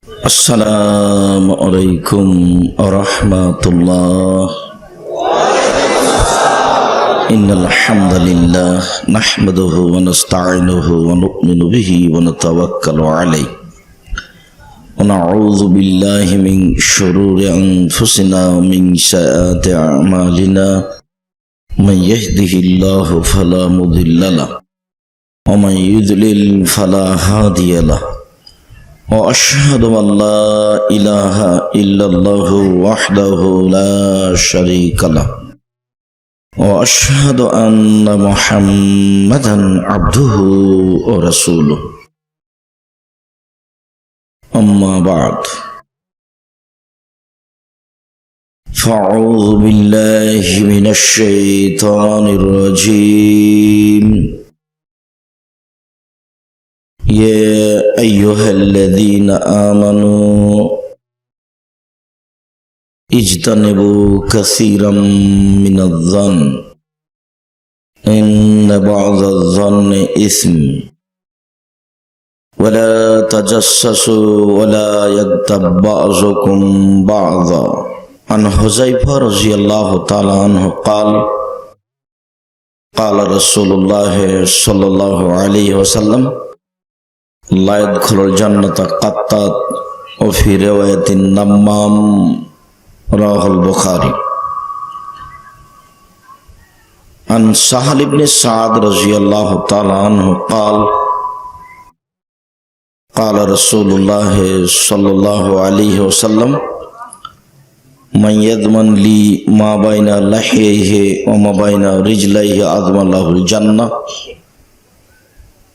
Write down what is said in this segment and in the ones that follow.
আসসালামু আলাইকুম ওয়া রাহমাতুল্লাহ। ইন্নাল হামদালিল্লাহ নাহমাদুহু ওয়া নাস্তাঈনুহু ওয়া নু'মিনু বিহি ওয়া নাতাওয়াক্কালু আলাইহি ওয়া নাউযু বিল্লাহি মিন শুরুরি আনফুসিনা ওয়া মিন সাইয়্যাতি আ'মালিনা। মান ইয়াহদিহিল্লাহু ফালা মুদিল্লা লাহু ওয়া মান ইউদ্লিল ফালা হাদিয়া লাহু। وأشهد أن لا إله إلا الله وحده لا شريك له وأشهد أن محمدا عبده ورسوله أما بعد فأعوذ بالله من الشيطان الرجيم. يا أيها الذين آمنوا اجتنبوا كثيرا من الظن إن بعض الظن إثم ولا تجسسوا ولا يغتب بعضكم بعضا. عن حذيفة رضي الله تعالى عنه قال قال رسول الله صلى الله عليه وسلم لا يدخل الجنة قطات وفي رواية النمام. رواه البخاري. عن سهل بن سعد رضي الله تعالى عنه قال قال رسول الله صلى الله عليه وسلم من يضمن لي ما بين لحييه وما بين رجليه أضمن له الجنة.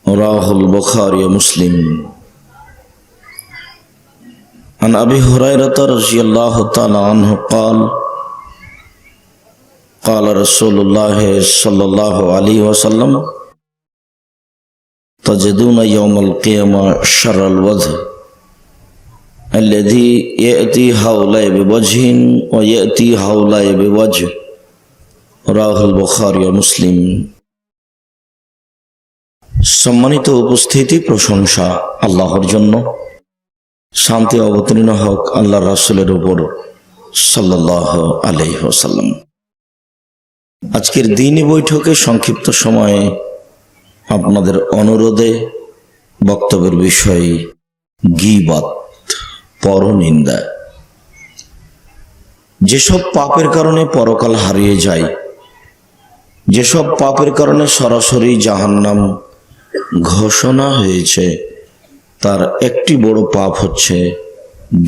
رواه البخاري ومسلم. عن أبي هريرة رضي الله تعالى عنه قال قال رسول الله صلى الله عليه وسلم تجدون يوم القيامة شر الوجه الذي يأتي هؤلاء بوجه ويأتي هؤلاء بوجه. رواه البخاري ومسلم. সম্মানিত উপস্থিতি, প্রশংসা আল্লাহর জন্য, শান্তি অবতীর্ণ হোক আল্লাহ রাসূলের উপর সাল্লাল্লাহু আলাইহি ওয়াসাল্লাম। আজকের দিনী বৈঠকে সংক্ষিপ্ত সময়ে আপনাদের অনুরোধে বক্তব্যের বিষয় গীবত, পরনিন্দা। যেসব পাপের কারণে পরকাল হারিয়ে যায়, যেসব পাপের কারণে সরাসরি জাহান্নাম ঘোষণা হয়েছে, তার একটি বড় পাপ হচ্ছে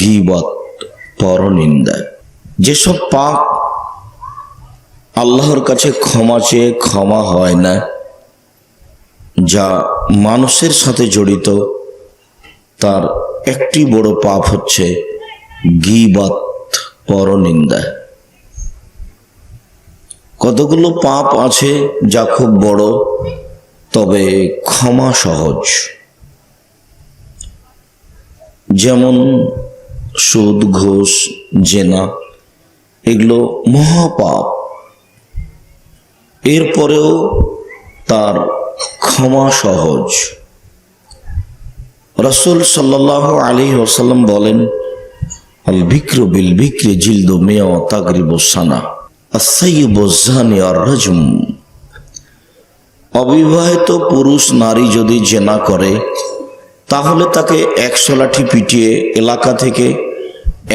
গীবত, পরনিন্দা। যেসব পাপ আল্লাহর কাছে ক্ষমা চেয়ে ক্ষমা হয় না, যা মানুষের সাথে জড়িত, তার একটি বড় পাপ হচ্ছে গীবত, পরনিন্দা। কতগুলো পাপ আছে যা খুব বড়, তবে ক্ষমা সহজ। যেমন সুদ, ঘুষ, জেনা, এগুলো মহাপাপ। এরপরেও তার ক্ষমা সহজ। রাসূল সাল্লাল্লাহু আলাইহি ওয়াসাল্লাম বলেন, আল বিক্রু বিল বিক্রি জিলদু মিয়া ওয়া তাগরিবু সানা আস-সাইয়্যিবু যানি আর-রাজম। অবিবাহিত পুরুষ নারী যদি জেনা করে, তাহলে তাকে 100 লাঠি পিটিয়ে এলাকা থেকে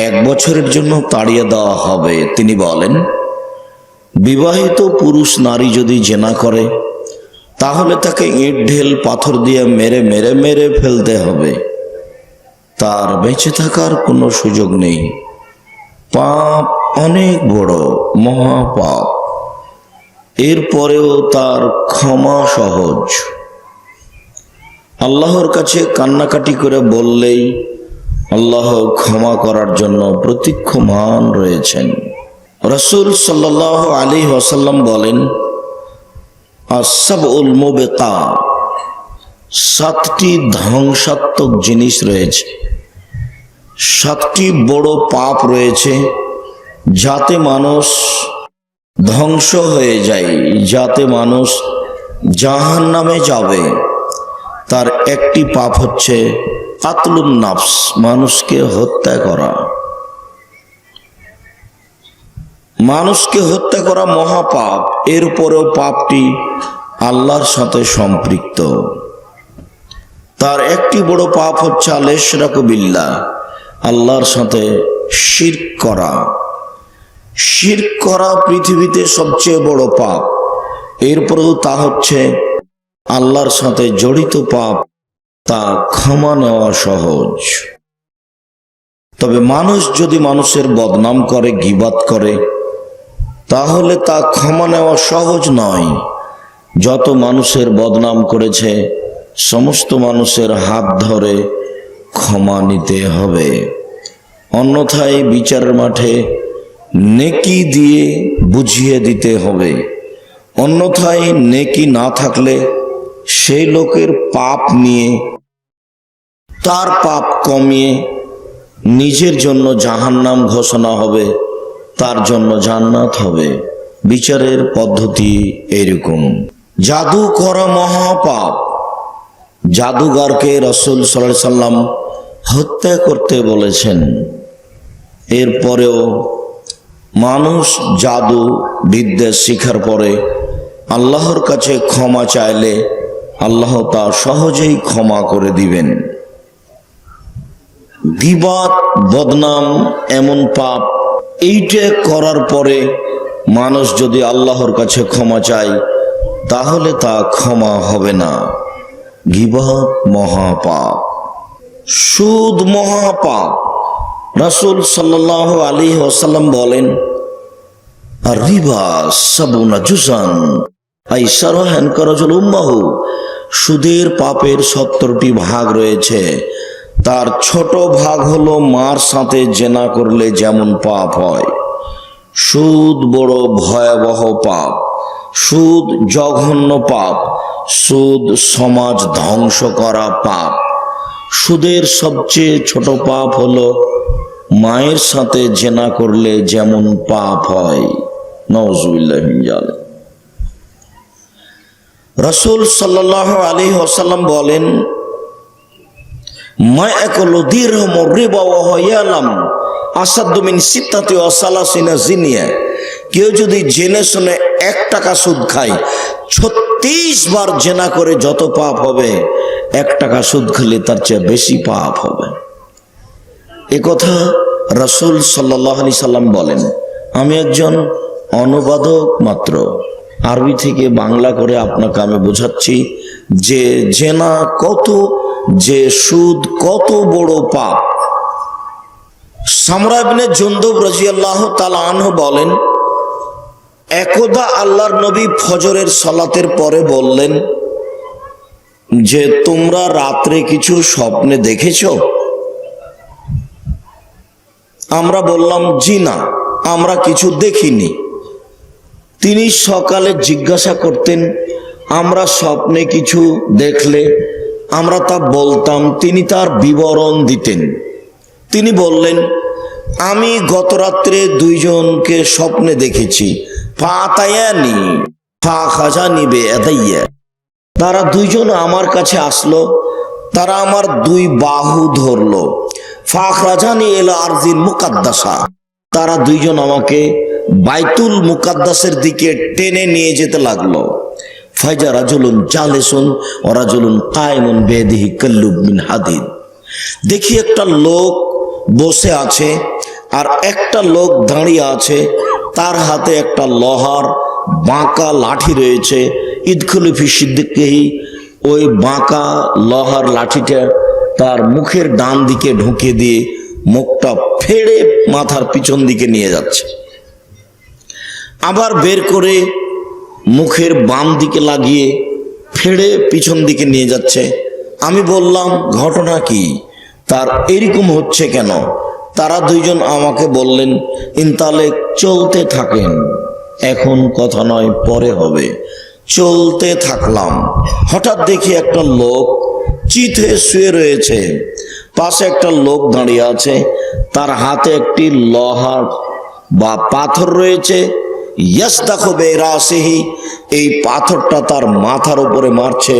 1 বছরের জন্য তাড়িয়ে দেওয়া হবে। তিনি বলেন, বিবাহিত পুরুষ নারী যদি জেনা করে, তাহলে তাকে ইট ঢেল পাথর দিয়ে মেরে মেরে মেরে ফেলতে হবে। তার বেঁচে থাকার কোনো সুযোগ নেই। পাপ অনেক বড়, মহাপাপ। এরপরেও তার ক্ষমা সহজ। আল্লাহর কাছে কান্নাকাটি করে বললেই আল্লাহ ক্ষমা করার জন্য প্রতীক্ষমান রয়েছেন। রাসূল সাল্লাল্লাহু আলাইহি ওয়াসাল্লাম বলেন, আস-সাবউল মুবিকা, 7টি ধ্বংসাত্মক জিনিস রয়েছে, 7টি বড় পাপ রয়েছে, যাতে মানুষ ধ্বংস হয়ে যায়, যাতে মানুষ জাহান্নামে যাবে। তার একটি পাপ হচ্ছে কাতলুন নাফস, মানুষকে হত্যা করা। মানুষকে হত্যা করা মহাপাপ। এরপরেও পাপটি আল্লাহর সাথে সম্পৃক্ত। তার একটি বড় পাপ হচ্ছে আল ইশরাকু বিল্লাহ, আল্লাহর সাথে শিরক করা। শিরক করা পৃথিবীতে সবচেয়ে বড় পাপ। এরপরেও তা হচ্ছে আল্লাহর সাথে জড়িত পাপ, তা ক্ষমা নেওয়া সহজ। তবে মানুষ যদি মানুষের বদনাম করে, গীবাত করে, তাহলে তা ক্ষমা নেওয়া সহজ নয়। যত মানুষের বদনাম করেছে সমস্ত মানুষের হাত ধরে ক্ষমা নিতে হবে, অন্যথায় বিচারের মাঠে নেকি দিয়ে বুঝিয়ে দিতে হবে। অন্যথায় নেকি না থাকলে সেই লোকের পাপ নিয়ে, তার পাপ কমিয়ে নিজের জন্য জাহান্নাম ঘোষণা হবে, তার জন্য জান্নাত হবে। বিচারের পদ্ধতি এরকম। জাদু করা মহাপাপ। জাদুগারকে রাসূল সাল্লাল্লাহু আলাইহি সাল্লাম হত্যা করতে বলেছেন। এরপরেও মানুষ জাদু বিদ্যা শিখার পরে আল্লাহর কাছে ক্ষমা চাইলে আল্লাহ তা সহজেই ক্ষমা করে দিবেন। গীবাত, বদনাম এমন পাপ, এইটা করার পরে মানুষ যদি আল্লাহর কাছে ক্ষমা চায় তাহলে তা ক্ষমা হবে না। গীবাত মহাপাপ। সুদ মহাপাপ। রাসূল সাল্লাল্লাহু আলাইহি ওয়াসাল্লাম বলেন, আর রিবা সাবুনা জুজান আইসারহান কারাজুল উম্মাহু, সুদের পাপের 70টি ভাগ রয়েছে। তার ছোট ভাগ হলো মার সাথে জেনা করলে যেমন পাপ হয়। সুদ বড় ভয়াবহ পাপ। সুদ জঘন্য পাপ। সুদ সমাজ ধ্বংস করা পাপ। সুদের সবচেয়ে ছোট পাপ হলো মায়ের সাথে জেনা করলে যেমন পাপ হয়। নাউযুবিল্লাহি মিন যালিক। রাসূল সাল্লাল্লাহু আলাইহি ওয়াসাল্লাম বলেন, মা ইয়াকুলু দিরহামুর রিবা ওয়া হুয়া ইয়ালাম আসাদ্দু মিন সিত্তাতি ওয়া সালাসিনা জিনিয়া। কেউ যদি জেনে শুনে 1 টাকা সুদ খায়, 36 বার জেনা করে যত পাপ হবে, 1 টাকা সুদ খেলে তার চেয়ে বেশি পাপ হবে। এ কথা রাসূল সাল্লাল্লাহু আলাইহি সাল্লাম বলেন। আমি একজন অনুবাদক মাত্র, আরবি থেকে বাংলা করে আপনাকে আমি বোঝাচ্ছি যে জেনা কত, যে সুদ কত বড় পাপ। সামরা ইবনে জুনদুব রাদিয়াল্লাহু তাআলা আনহু বলেন, একদা আল্লাহর নবী ফজরের সালাতের পরে বললেন যে তোমরা রাত্রে কিছু স্বপ্নে দেখেছো? আমরা বললাম, জি না, আমরা কিছু দেখিনি। তিনি সকালে জিজ্ঞাসা করতেন, আমরা স্বপ্নে কিছু দেখলে আমরা তা বলতাম, তিনি তার বিবরণ দিতেন। তিনি বললেন, আমি গত রাত্রে 2 জনকে স্বপ্নে দেখেছি। ফাতায়ানি ফা খাজানি বেয়াদাইয়া, তারা 2 জন আমার কাছে আসলো, তারা আমার 2 বাহু ধরলো। ফাখরাজানি ইলা আরজিল মুকাদ্দাসা, তারা 2 জন আমাকে বাইতুল মুকাদ্দাসের দিকে টেনে নিয়ে যেতে লাগলো। ফাইজা রাজুলুন জালিসুন ওয়া রাজুলুন কায়িমুন বিয়াদিহি কাল্লুব মিন হাদিদ, দেখি একটা লোক বসে আছে আর একটা লোক দাঁড়িয়ে আছে, তার হাতে একটা লোহার বাঁকা লাঠি রয়েছে। ইদখুলু ফি সিদ্দিকিহি, ওই বাঁকা লোহার লাঠিটা তার মুখের ডান দিকে ঢুকিয়ে দিয়ে মুখটা ফেড়ে মাথার পিছন দিকে নিয়ে যাচ্ছে, আবার বের করে মুখের বাম দিকে লাগিয়ে ফেড়ে পিছন দিকে নিয়ে যাচ্ছে। আমি বললাম, ঘটনা কি, তার এরকম হচ্ছে কেন? তারা 2 জন আমাকে বললেন, ইনতালে চলতে থাকেন, এখন কথা নয় পরে হবে। চলতে থাকলাম, হঠাৎ দেখি একটা লোক চিত হয়ে শুয়ে রয়েছে, পাশে একটা লোক দাঁড়িয়ে আছে, তার হাতে একটি লোহার বা পাথর রয়েছে, ইয়াসদাখু বিরাসিহি, এই পাথরটা তার মাথার উপরে মারছে,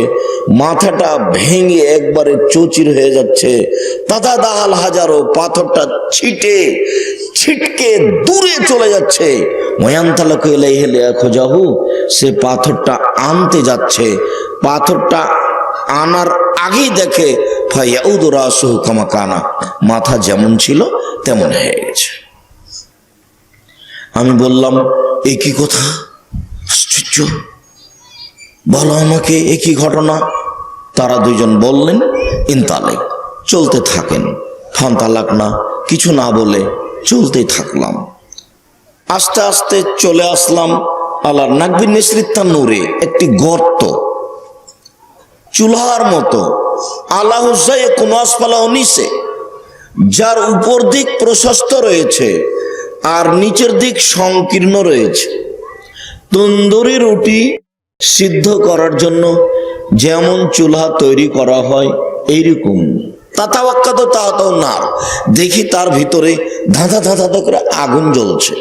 মাথাটা ভেঙে একবারে চৌচির হয়ে যাচ্ছে। তাদাদাহাল হাজারো, পাথরটা ছিটকে দূরে চলে যাচ্ছে। ওয়ায়ানতালাকু ইলাইহি লিয়াখুযাহু, সে পাথরটা আনতে যাচ্ছে, পাথরটা আনার আগেই দেখে ফায়াউদু রাসুহু কামা কানা, মাথা যেমন ছিল তেমন হয়ে গেছে। আমি বললাম, এ কি কথা, আশ্চর্য, বলো আমাকে এ কি ঘটনা। তারা দুইজন বললেন, ইনতালেক, চলতে থাকেন। ফান্তালাক না, কিছু না বলে চলতেই থাকলাম। আস্তে আস্তে চলে আসলাম আল্লাহ নাকবিন নিসরিত্তা নূরে, একটি গর্ত চুলার মতো, আল্লাহ কোনো আসফালাহ নিচে, যার উপর দিক প্রশস্ত রয়েছে আর নিচের দিক সংকীর্ণ রয়েছে। তন্দুরি রুটি সিদ্ধ করার জন্য যেমন চুলা তৈরি করা হয় এইরকম। তাতাওয়াক্কাত তাহাতাও না, দেখি তার ভিতরে ধাঁধা ধাঁধা করে আগুন জ্বলছে।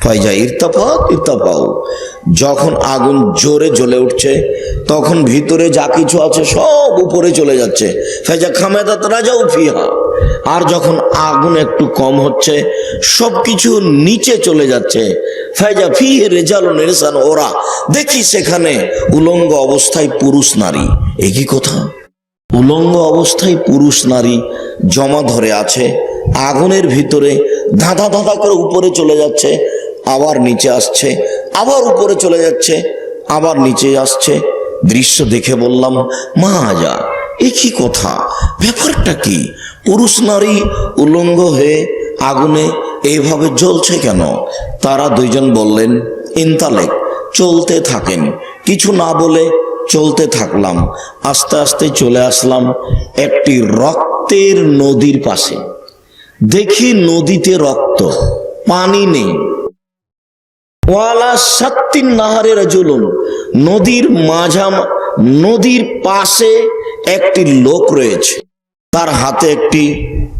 ফাইজা ইরতাফাও, যখন আগুন জোরে জ্বলে উঠছে তখন ভিতরে যা কিছু আছে সব উপরে চলে যাচ্ছে। ফাইজা খামেদাত রাজাউ ফিহা, আর যখন আগুন একটু কম হচ্ছে সবকিছু নিচে চলে যাচ্ছে। ফাইজা ফিহি রিজালুন ইরসান, ওরা দেখি সেখানে উলঙ্গ অবস্থায় পুরুষ নারী। একই কথা, উলঙ্গ অবস্থায় পুরুষ নারী জমা ধরে আছে আগুনের ভিতরে, ধাঁধা ধাঁধা করে উপরে চলে যাচ্ছে, আবার নিচে আসছে, আবার উপরে চলে যাচ্ছে, আবার নিচে আসছে। দৃশ্য দেখে বললাম, মা যা, এ কি কথা, ব্যাপারটা কি? পুরুষ নারী উলঙ্গ হয়ে আগুনে এইভাবে জ্বলছে কেন? তারা দুইজন বললেন, ইনতালেক, চলতে থাকেন। কিছু না বলে চলতে থাকলাম। আস্তে আস্তে চলে আসলাম একটি রক্তের নদীর পাশে। দেখি নদীতে রক্ত, পানি নেই। ওয়ালা সাত্তিন নাহারে রাজুলুন, নদীর পাশে একটি লোক রয়েছে, তার হাতে একটি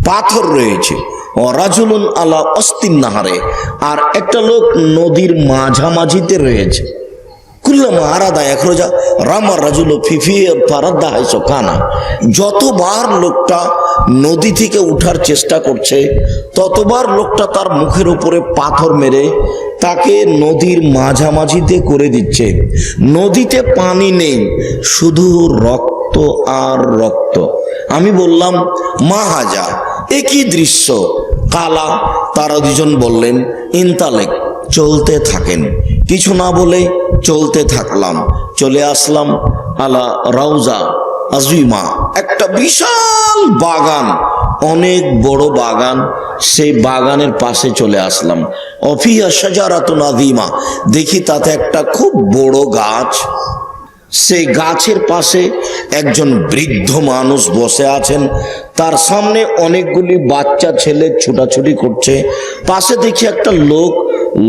পাথর রয়েছে। ও রাজুলুন আলা অস্তিন নাহারে, আর একটা লোক নদীর মাঝামাঝিতে রয়েছে। কুল্লামা আরাদা একরোজা রামার রাজুল ফিফি ফারাদ্দা হাইসো কানা, যতবার লোকটা নদী থেকে উঠার চেষ্টা করছে ততবার লোকটা তার মুখের উপরে পাথর মেরে তাকে নদীর মাঝামাঝিতে করে দিচ্ছে। নদীতে পানি নেই, শুধু রক্ত আর রক্ত। আমি বললাম, মা হাজা, এ কি দৃশ্য? কালা, তারা দুজন বললেন, ইনতালেক, চলতে থাকেন। কিছু না বলে চলতে থাকলাম। চলে আসলাম আলা রাউজা আজিমা, একটা বিশাল বাগান, অনেক বড় বাগান। সেই বাগানের পাশে চলে আসলাম। অফিয়া শাজারাতুন আযীমা, দেখি তাতে একটা খুব বড় গাছ। সেই গাছের পাশে একজন বৃদ্ধ মানুষ বসে আছেন, তার সামনে অনেকগুলি বাচ্চা ছেলে ছুটাছুটি করছে। পাশে দেখি একটা লোক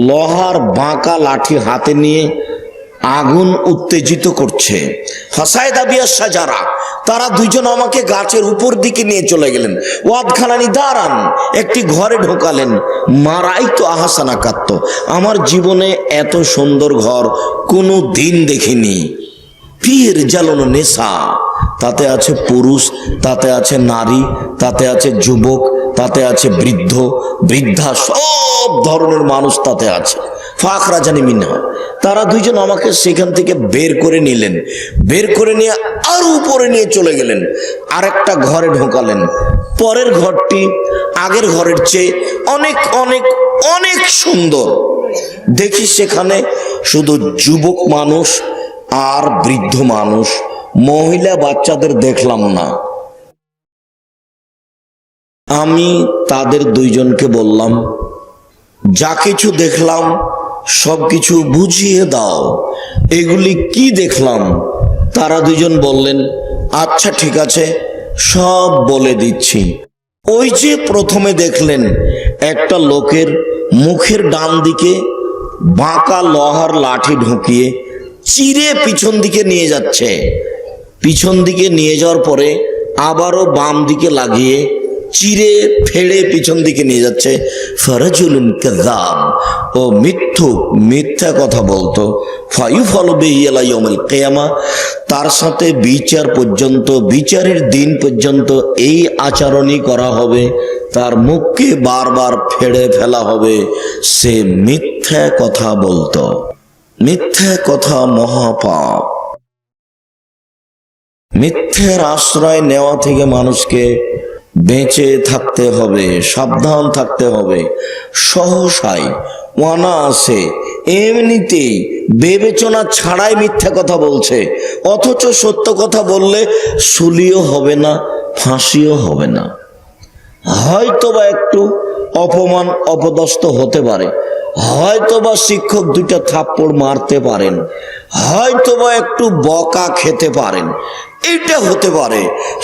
লোহার বাঁকা লাঠি হাতে নিয়ে আগুন উত্তেজিত করছে। ফাসায়দা বিয়া শাজারা, তারা দুইজন আমাকে গাছের উপর দিকে নিয়ে চলে গেলেন। ওয়াদখালানি দাঁড়ান, একটি ঘরে ঢোকালেন। মারাই তো আহাসানা কাত্ত, আমার জীবনে এত সুন্দর ঘর কোনো দিন দেখিনি। পীর জ্বালানো নেশা, তাতে আছে পুরুষ, তাতে আছে নারী, তাতে আছে যুবক, তাতে আছে বৃদ্ধ বৃদ্ধা, সব ধরনের মানুষ তাতে আছে। ফাখরা জানি মিনহা, তারা দুইজন আমাকে সেখান থেকে বের করে নিলেন। বের করে নিয়ে আরো উপরে নিয়ে চলে গেলেন, আরেকটা ঘরে ঢোকালেন। পরের ঘরটি আগের ঘরের চেয়ে অনেক অনেক অনেক সুন্দর। দেখি সেখানে শুধু যুবক মানুষ আর বৃদ্ধ মানুষ, মহিলা বাচ্চাদের দেখলাম না। আমি তাদের দুইজনকে বললাম, যা কিছু দেখলাম সব কিছু বুঝিয়ে দাও, এগুলি কি দেখলাম? তারা দুইজন বললেন, আচ্ছা ঠিক আছে, সব বলে দিচ্ছি। ওই যে প্রথমে দেখলেন একটা লোকের মুখের ডান দিকে বাঁকা লোহার লাঠি ঢুকিয়ে চিরে পিছন দিকে নিয়ে যাচ্ছে। পিছন দিকে নিয়ে যাওয়ার পরে আবারও বাম দিকে লাগিয়ে চিরে ফেড়ে পিছন দিকে নিয়ে যাচ্ছে। ফারাজুলুন কাযাব, ও মিথ্যুক, মিথ্যা কথা বলতো। ফায়ুফালু বিহি ইলা ইয়াউমিল কিয়ামা, তার সাথে বিচার পর্যন্ত, বিচারের দিন পর্যন্ত এই আচরণই করা হবে, তার মুখকে বারবার ফেড়ে ফেলা হবে। সে মিথ্যা কথা বলতো। মিথ্যা কথা মহাপাপ। মিথ্যের আশ্রয় নেওয়া থেকে মানুষকে বেঁচে থাকতে হবে, সাবধান থাকতে হবে। সহসাই ওয়ানা আছে, এমনিতেই বিবেচনা ছাড়াই মিথ্যা কথা বলছে, অথচ সত্য কথা বললে সুলিও হবে না, ফাঁসিও হবে না। হয়তোবা একটু অপমান অপদস্থ হতে পারে, হয়তোবা শিক্ষক দুইটা থাপ্পড় মারতে পারেন, হয়তোবা একটু বকা খেতে পারেন, এটা হতে পারে।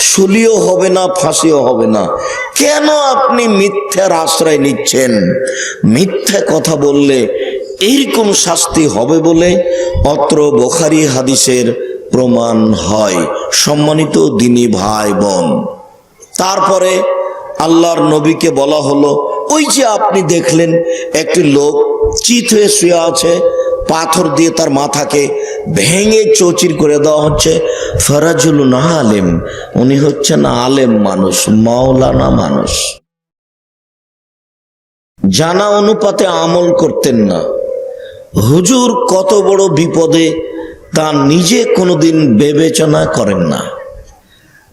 সুলিও হবে না, ফাঁসিও হবে না। কেন আপনি মিথ্যার আশ্রয় নিচ্ছেন? মিথ্যা কথা বললে এইরকম শাস্তি হবে বলে অত্র বুখারী হাদিসের প্রমাণ হয়। সম্মানিত দিনী ভাই বোন, তারপরে আল্লাহর নবীকে বলা হলো, ওই যে আপনি দেখলেন একটি লোক চিত হয়ে শুয়ে আছে, পাথর দিয়ে তার মাথাকে ভেঙে চৌচির করে দেওয়া হচ্ছে। ফারাজুলুন আলেম, উনি হচ্ছেন আলেম মানুষ, মাওলানা মানুষ, জানা অনুপাতে আমল করতেন না। হুজুর কত বড় বিপদে তা নিজে কোনোদিন বিবেচনা করেন না।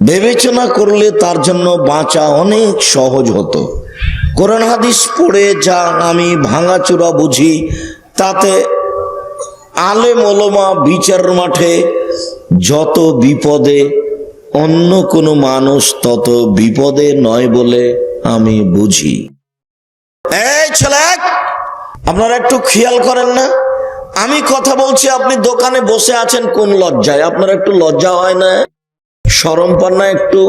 বিবেচনা করলে তার জন্য বাঁচা অনেক সহজ হতো। কোরআন হাদিস পড়ে যা আমি ভাঙাচোরা বুঝি, তাতে আলেম ওলামা বিচার মাঠে যত বিপদে, অন্য কোনো মানুষ তত বিপদে নয় বলে আমি বুঝি। এই ছেলে, আপনারা একটু খেয়াল করেন না? আমি কথা বলছি, আপনি দোকানে বসে আছেন কোন লজ্জায়? আপনার একটু লজ্জা হয় না? শরম পান না? একটু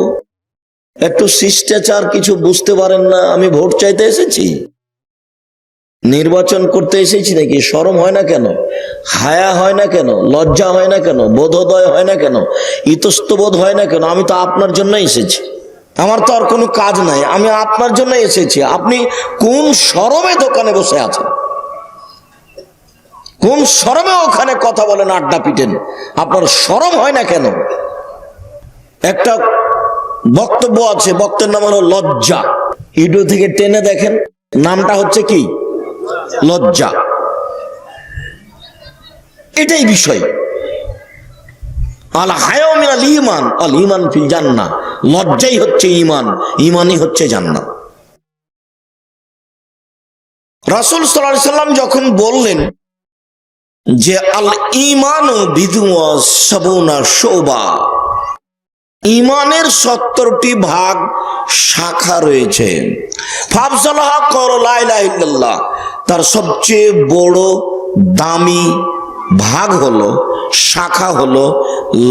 একটু শিষ্টাচার কিছু বুঝতে পারেন না? আমি ভোট চাইতে এসেছি, নির্বাচন করতে এসেছি নাকি? শরম হয় না কেন? হায়া হয় না কেন? লজ্জা হয় না কেন? বোধোদয় হয় না কেন? ইতস্তবোধ হয় না কেন? আমি তো আপনার জন্য এসেছি, আমার তো আর কোনো কাজ নাই, আমি আপনার জন্য এসেছি। আপনি কোন শরমে দোকানে বসে আছেন? কোন শরমে ওখানে কথা বলেন, আড্ডা পিটেন? আপনার শরম হয় না কেন? একটা বক্তব্য আছে, বক্তব্যের নাম হলো লজ্জা। ইউটিউব থেকে টেনে দেখেন, নামটা হচ্ছে কি? লজ্জা। এটাই বিষয়। আল হায়াউ মিনাল ঈমান, আল ঈমান ফিল জান্নাহ। লজ্জাই হচ্ছে ঈমান, ঈমানই হচ্ছে জান্নাত। রাসূল সাল্লাল্লাহু আলাইহি সাল্লাম যখন বললেন যে আল ঈমানু বিদুয়া সাবুনা শুবা, ঈমানের 70টি ভাগ শাখা রয়েছে। ফাফজালাহা ক্বাউলু লা ইলাহা ইল্লাল্লাহ, তার সবচেয়ে বড় দামি ভাগ হলো, শাখা হলো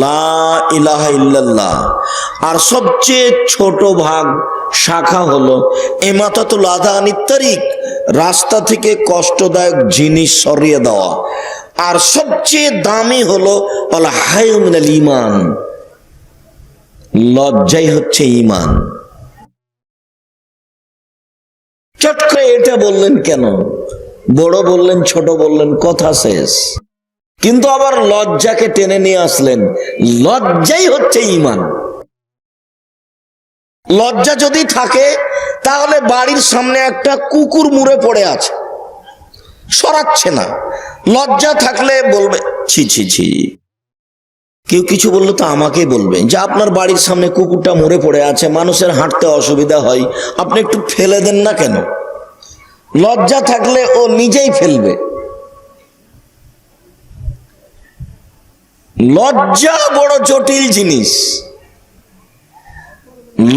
লা ইলাহা ইল্লাল্লাহ। আর সবচেয়ে ছোট ভাগ, শাখা হলো ইমাতাতুল আযা আনিত তারিক, রাস্তা থেকে কষ্টদায়ক জিনিস সরিয়ে দেওয়া। আর সবচেয়ে দামি হলো আল হায়াউ মিনাল ঈমান, লজ্জাই হচ্ছে ঈমান। চট করে এটা বললেন কেন? বড় বললেন, ছোট বললেন, কথা শেষ। কিন্তু আবার লজ্জাকে টেনে নিয়ে আসলেন, লজ্জাই হচ্ছে ঈমান। লজ্জা যদি থাকে তাহলে বাড়ির সামনে একটা কুকুর মুড়ে পড়ে আছে, সরাচ্ছে না। লজ্জা থাকলে বলবে ছি ছি ছি, কেউ কিছু বললো তো আমাকেই বলবে যে আপনার বাড়ির সামনে কুকুরটা মরে পড়ে আছে, মানুষের হাঁটতে অসুবিধা হয়, আপনি একটু ফেলে দেন না কেন? লজ্জা থাকলে ও নিজেই ফেলবে। লজ্জা বড় জটিল জিনিস,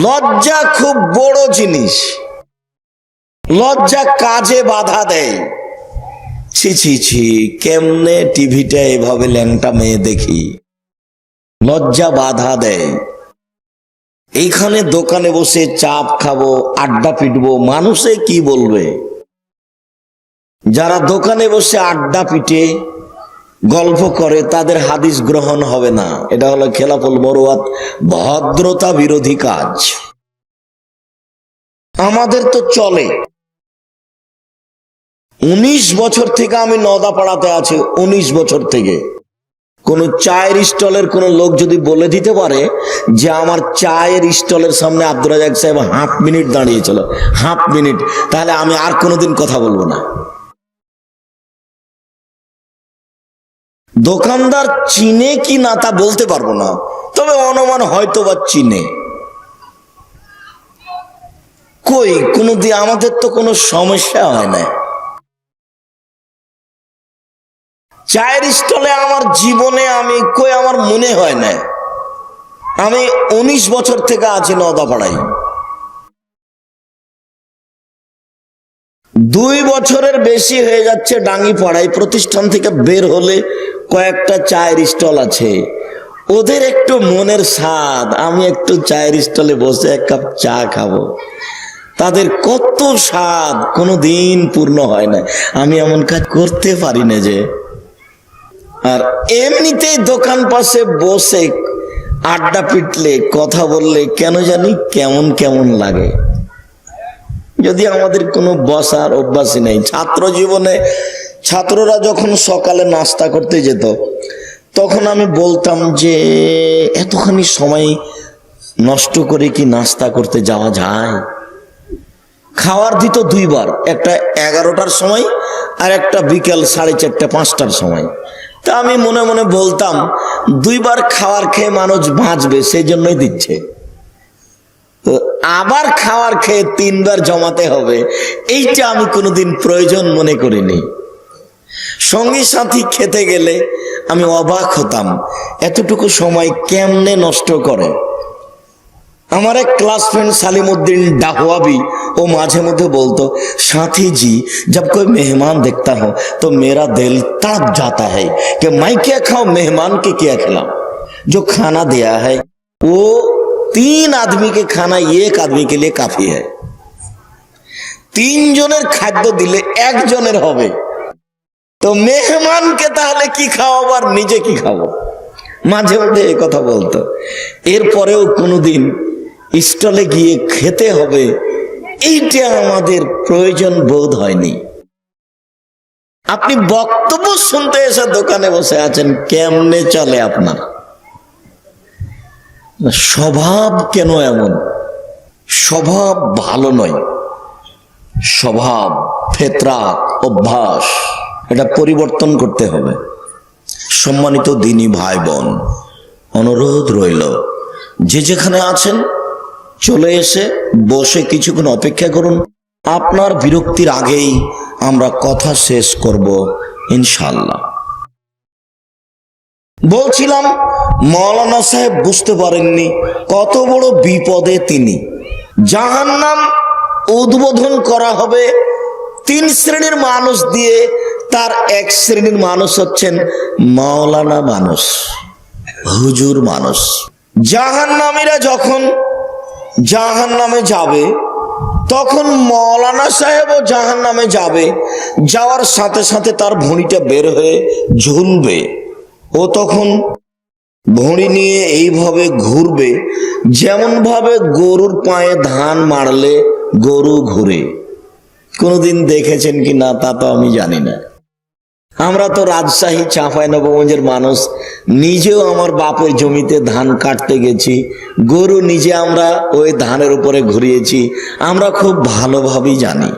লজ্জা খুব বড় জিনিস। লজ্জা কাজে বাধা দেয়। ছি ছি ছি, কেমনে টিভিটা এভাবে ল্যাংটা মেয়ে দেখি, লজ্জা বাধা দেয়। এইখানে দোকানে বসে চাপ খাবো, আড্ডা পিটবো, মানুষে কি বলবে? যারা দোকানে বসে আড্ডা পিটে গল্প করে তাদের হাদিস গ্রহণ হবে না। এটা হলো খেলাফুল মুরুয়াত, ভদ্রতা বিরোধী কাজ। আমাদের তো চলে। 19 বছর থেকে আমি নদাপাড়াতে আছি, 19 বছর থেকে কোন চায়ের স্টলের কোন লোক যদি বলে দিতে পারে যে আমার চায়ের স্টলের সামনে আব্দুর রাজ্জাক সাহেব হাফ মিনিট দাঁড়িয়েছিল, হাফ মিনিট, তাহলে আমি আর কোনোদিন কথা বলবো না। দোকানদার চিনে কি না তা বলতে পারবো না, তবে অনুমান হয়তো বা চিনে। কই কোনদিন আমাদের তো কোনো সমস্যা হয় না। চায়ের স্টলে আমার জীবনে আমি কই আমার মনে হয় না। আমি 19 বছর থেকে আছি নদাপাড়ায়। 2 বছরের বেশি হয়ে যাচ্ছে ডাঙ্গিপাড়ায়। প্রতিষ্ঠান থেকে বের হলে কয়েকটা চায়ের স্টল আছে, ওদের একটু মনের স্বাদ আমি একটু চায়ের স্টলে বসে এক কাপ চা খাবো, তাদের কত স্বাদ কোনো দিন পূর্ণ হয় না। আমি এমন কাজ করতে পারি না যে। আর এমনিতেই দোকান পাশে বসে আড্ডা পিটলে কথা বললে কেন জানি কেমন কেমন লাগে, যদি আমাদের কোনো বসার অভ্যাসই নেই। ছাত্র জীবনে ছাত্ররা যখন সকালে নাস্তা করতে যেত তখন আমি বলতাম যে এতখানি সময় নষ্ট করে কি নাস্তা করতে যাওয়া যায়। খাওয়ার দিত 2 বার, একটা 11টার সময় আর একটা বিকেল 4:30 5টার সময়। তা আমি মনে মনে বলতাম 2 বার খাওয়ার খেয়ে মানুষ বাঁচবে সেই জন্যই দিচ্ছে, তো আবার খাওয়ার খেয়ে 3 বার জমাতে হবে এইটা আমি কোনোদিন প্রয়োজন মনে করিনি। সঙ্গী সাথী খেতে গেলে আমি অবাক হতাম এতটুকু সময় কেমনে নষ্ট করে। আমার এক ক্লাস फ्रेंड सालिमुद्दीन डाहवाबी वो माझे मध्य बोलतो, साथी जी जब कोई मेहमान देखता हूं तो मेरा दिल तड़प जाता है कि मैं क्या खाऊं, मेहमान के क्या खिलाऊं। जो खाना दिया है वो 3 आदमी के खाना 1 आदमी के लिए काफी है। 3 জনের খাদ্য দিলে 1 জনের হবে, তো মেহমানকে তাহলে কি খাওয়াবো আর নিজে কি খাবো। মাঝে মধ্যে এই কথা বলতো। এরপরেও কোনোদিন স্টলে গিয়ে খেতে হবে এইটা আমাদের প্রয়োজন বোধ হয়নি। আপনি বক্তব্য শুনতে এসে দোকানে বসে আছেন, কেমনে চলে আপনার স্বভাব? কেন এমন স্বভাব ভালো নয়। স্বভাব, ফেতরাত, অভ্যাস এটা পরিবর্তন করতে হবে। সম্মানিত দিনী ভাই বোন, অনুরোধ রইল যে যেখানে আছেন চলে এসে বসে কিছুক্ষণ অপেক্ষা করুন। আপনার বিরক্তির আগেই আমরা কথা শেষ করব ইনশাআল্লাহ। বলছিলাম মাওলানা সাহেব বুঝতে পারেননি কত বড় বিপদে তিনি। জাহান্নাম উদ্বোধন করা হবে 3 শ্রেণীর মানুষ দিয়ে, তার 1 শ্রেণীর মানুষ হচ্ছেন মাওলানা মানুষ, হুজুর মানুষ। জাহান্নামীরা যখন জাহান্নামে যাবে তখন মাওলানা সাহেবও জাহান্নামে যাবে, যাওয়ার সাথে সাথে তার ভুঁড়িটা বের হয়ে ঝুলবে। ও তখন ভুঁড়ি নিয়ে এইভাবে ঘুরবে যেমন ভাবে গরুর পায়ে ধান মারলে গরু ঘুরে। কোনদিন দেখেছেন কি না তা তো আমি জানি না। আমরা তো রাজশাহী চাঁপাইনবাবগঞ্জের মানুষ, নিজেও আমার বাপের জমিতে ধান কাটতে গেছি, গরু নিজে আমরা ওই ধানের উপরে ঘুরিয়েছি, আমরা খুব ভালোভাবেই জানি।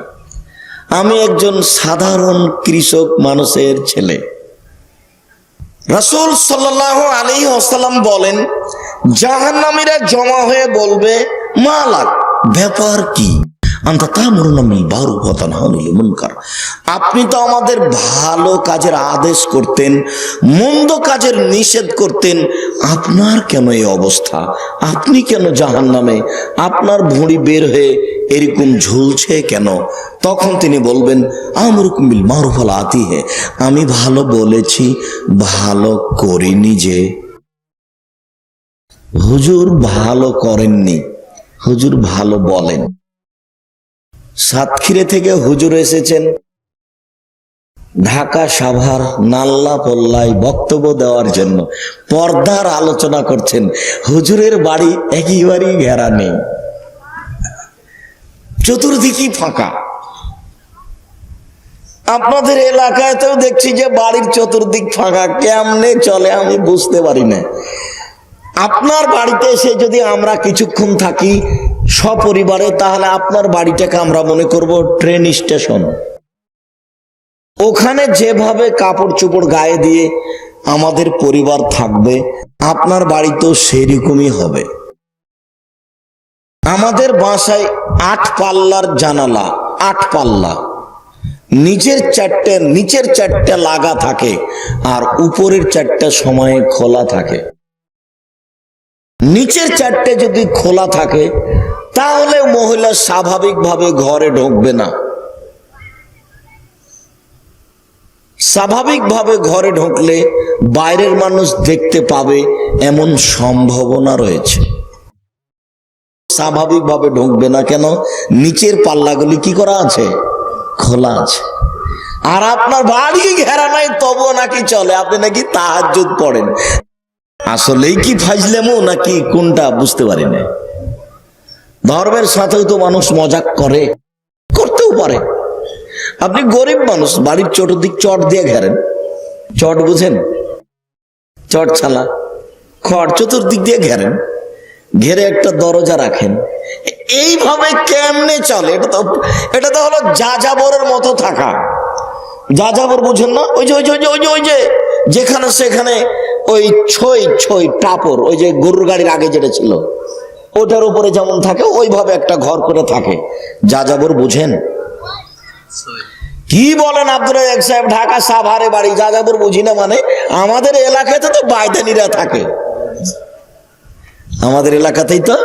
আমি একজন সাধারণ কৃষক মানুষের ছেলে। রাসূল সাল্লাল্লাহু আলাইহি ওয়াসাল্লাম বলেন, জাহান্নামীরা জমা হয়ে বলবে, মালাক, ব্যাপার কি? আপনি তো আমাদের ভালো কাজের আদেশ করতেন, মন্দ কাজের নিষেধ করতেন, আপনার কেন এই অবস্থা? আপনি কেন জাহান্নামে? আপনার ভুঁড়ি বের হয়ে এরকম ঝুলছে কেন? তখন তিনি বলবেন, আমরুকুম বিল মারুফ ওয়া আতিহি, আমি ভালো বলেছি, ভালো করিনি। যে হুজুর ভালো করেননি, হুজুর ভালো বলেন। সাতক্ষীরা থেকে হুজুর এসেছেন ঢাকা সাভার নাল্লা পল্লায় বক্তব্য দেওয়ার জন্য, পর্দার আলোচনা করছেন। হুজুরের বাড়ি একেবারেই ঘেরা নেই, চতুর্দিকই ফাঁকা। আপনাদের এলাকায় তো দেখছি যে বাড়ির চতুর্দিক ফাঁকা, কেমনে চলে আমি বুঝতে পারি না। আপনার বাড়িতে এসে যদি আমরা কিছুক্ষণ থাকি সপরিবারে, তাহলে আপনার বাড়িটাকে আমরা মনে করব ট্রেন স্টেশন। ওখানে যেভাবে কাপড় চোপড় গায়ে দিয়ে আমাদের পরিবার থাকবে, আপনার বাড়িতেও সেরকমই হবে। আমাদের বাসায় 8 পাল্লার জানালা, 8 পাল্লা, নিচের চারটে লাগা থাকে আর উপরের 4টা সময়ে খোলা থাকে। নিচের 4টে যদি খোলা থাকে তাহলে মহিলা স্বাভাবিকভাবে ঘরে ঢুকবে না। স্বাভাবিকভাবে ঘরে ঢুকলে বাইরের মানুষ দেখতে পাবে এমন সম্ভাবনা রয়েছে। স্বাভাবিকভাবে ঢুকবে না, কেন? নিচের পাল্লাগুলি কি করা আছে? খোলা আছে। আর আপনার বাড়ি ঘেরা নাই, তবুও নাকি চলে আপনি নাকি তাহাজ্জুদ পড়েন। আসলেই কি ফাজলেমো নাকি কোনটা বুঝতে পারি না। ধর্মের সাথেও তো মানুষ মজাক করে, করতেও পারে। আপনি গরিব মানুষ, বাড়ির চতুর্দিক চট দিয়ে ঘেরেন। চট বুঝেন? চট ছালা খড় চতুর্দিক দিয়ে ঘেরেন, ঘেরে একটা দরজা রাখেন। এইভাবে কেমনে চলে? এটা তো হলো যাযাবরের মতো থাকা। যাযাবর বুঝেন না? ওই যে যেখানে সেখানে ওই ছই টাপর, ওই যে গরুর গাড়ির আগে যেটা ছিল ওটার উপরে যেমন থাকে ওইভাবে একটা ঘর করে থাকে। যাযাবর বুঝেন? কি বলেন আব্দুল রাজ্জাক সাহেব? ঢাকা সাভারে বাড়ি, যাযাবর বুঝি না মানে? আমাদের এলাকাতে তো বাইদানিরা থাকে, আমাদের এলাকাতেই তো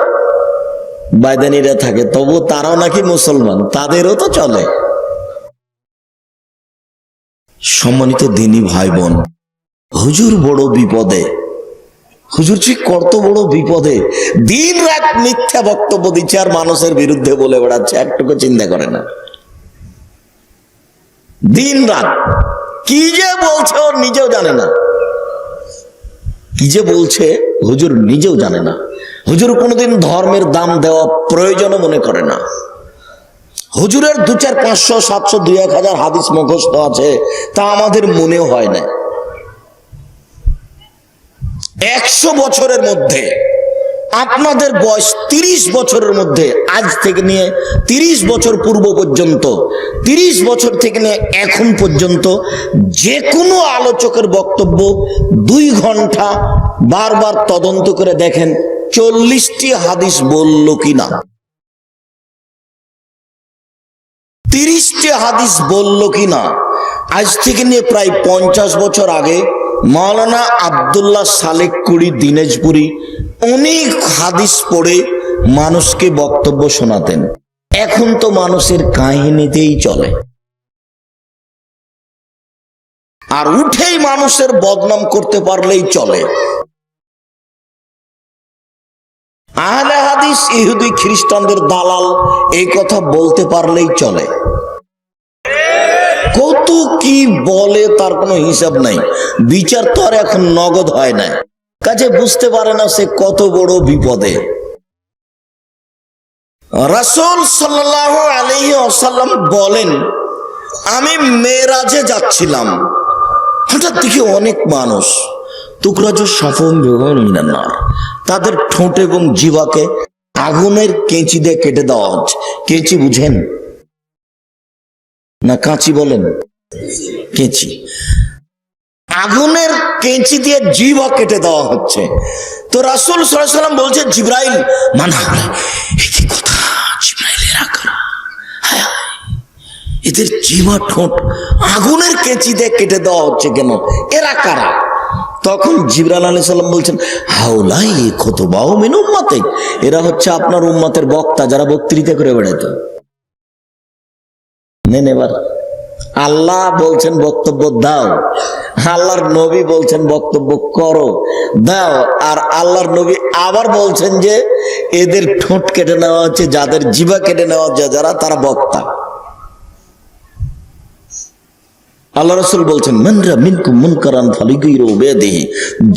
বাইদানিরা থাকে, তবু তারাও নাকি মুসলমান, তাদেরও তো চলে। সম্মানিত দিনী ভাই বোন, হুজুর বড় বিপদে। হুজুর ঠিক কত বড় বিপদে, দিন রাত মিথ্যা বক্তব্য দিচ্ছে আর মানুষের বিরুদ্ধে বলে বেড়াচ্ছে, একটুকু চিন্তা করে না। দিন রাত কি যে বলছে ওর নিজেও জানে না, কি যে বলছে হুজুর নিজেও জানে না। হুজুর কোনোদিন ধর্মের দাম দেওয়া প্রয়োজনও মনে করে না। হুজুরের 2, 4, 500, 700, 2, 1000 হাদিস মুখস্থ আছে, তা আমাদের মনেও হয় না। 100 বছরের মধ্যে আপনাদের বয়স 30 বছরের মধ্যে, আজ থেকে নিয়ে 30 বছর পূর্ব পর্যন্ত, 30 বছর থেকে নিয়ে এখন পর্যন্ত যে কোনো আলোচকের বক্তব্য 2 ঘন্টা বারবার তদন্ত করে দেখেন 40টি হাদিস বলল কিনা, 30টি হাদিস বলল কিনা। আজ থেকে নিয়ে প্রায় 50 বছর আগে মাওলানা আব্দুল্লাহ সালেক কুড়ি দিনাজপুরি অনেক হাদিস পড়ে মানুষকে বক্তব্য শোনাতেন। এখন তো মানুষের কাহিনীতেই চলে, আর উঠেই মানুষের বদনাম করতে পারলেই চলে। আহলে হাদিস ইহুদি খ্রিস্টানদের দালাল, এই কথা বলতে পারলেই চলে। কত কি বলে তার কোনো হিসাব নাই। বিচার তো আর এখন নগদ হয় না, কাজে বুঝতে পারে না সে কত বড় বিপদে। রাসূল সাল্লাল্লাহু আলাইহি ওয়াসাল্লাম বলেন, আমি মেরাজে যাচ্ছিলাম, হঠাৎ দেখি অনেক মানুষ তাদের ঠোঁট এবং জিহ্বাকে আগুনের কেঁচি দিয়ে কেটে দেওয়া হচ্ছে। কেঁচি বুঝেন না কাঁচি বলেন? কেঁচি, আগুনের কেঁচি দিয়ে জিহ্বা কেটে দেওয়া হচ্ছে। তো রাসূল সাল্লাল্লাহু আলাইহি ওয়াসাল্লাম বলছে, জিবরাইল মানা, কি কথা, জিবরাইলের আকার, এদের জিহ্বা ঠোঁট আগুনের কেঁচি দিয়ে কেটে দেওয়া হচ্ছে কেন, এরা কারা? তখন জিবরাইল আলাইহিস সালাম বলছেন, হাউলাই খুতবাউ মিন উম্মতিক, এরা হচ্ছে আপনার উম্মতের বক্তা, যারা বক্তৃতা করে বেড়াতো। নেন এবার, আল্লাহ বলছেন বক্তব্য দাও, আল্লাহর নবী বলছেন বক্তব্য করো, দাও। আর আল্লাহর নবী আবার বলছেন যে এদের ঠোঁট কেটে নেওয়া হচ্ছে, যাদের জিহ্বা কেটে নেওয়া হচ্ছে, যারা তারা বক্তা। আল্লাহ রাসূল বলছেন, মানরা মিনকুম মুনকারান ফালিগাইরু বিয়াদিহি,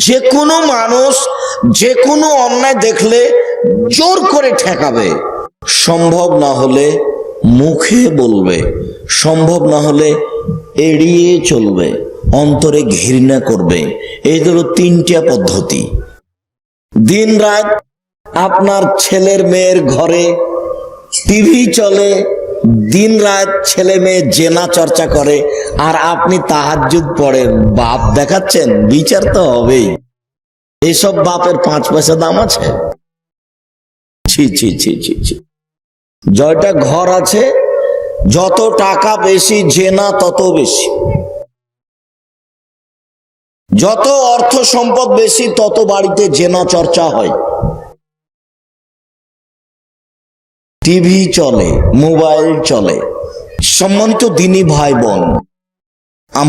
যে কোনো মানুষ যে কোনো অন্যায় দেখলে জোর করে ঠেকাবে, সম্ভব না হলে মুখে বলবে, সম্ভব না হলে এড়িয়ে চলবে, অন্তরে ঘৃণা করবে। এই হলো তিনটা পদ্ধতি। দিন রাত আপনার ছেলের মেয়ের ঘরে টিভি চলে, দিন রাত ছেলে মেয়ে জেনা চর্চা করে, আর আপনি তাহাজ্জুদ পড়েন, বাপ দেখাচ্ছেন। বিচার তো হবেই। এইসব বাপের 5 পয়সা দাম আছে? ছি ছি ছি ছি ছি। জয়টা ঘর আছে, যত টাকা বেশি জেনা তত বেশি, যত অর্থ সম্পদ বেশি তত বাড়িতে জেনা চর্চা হয়। টিভি চলে, মোবাইল চলে। সম্মানিত দিনী ভাই বোন,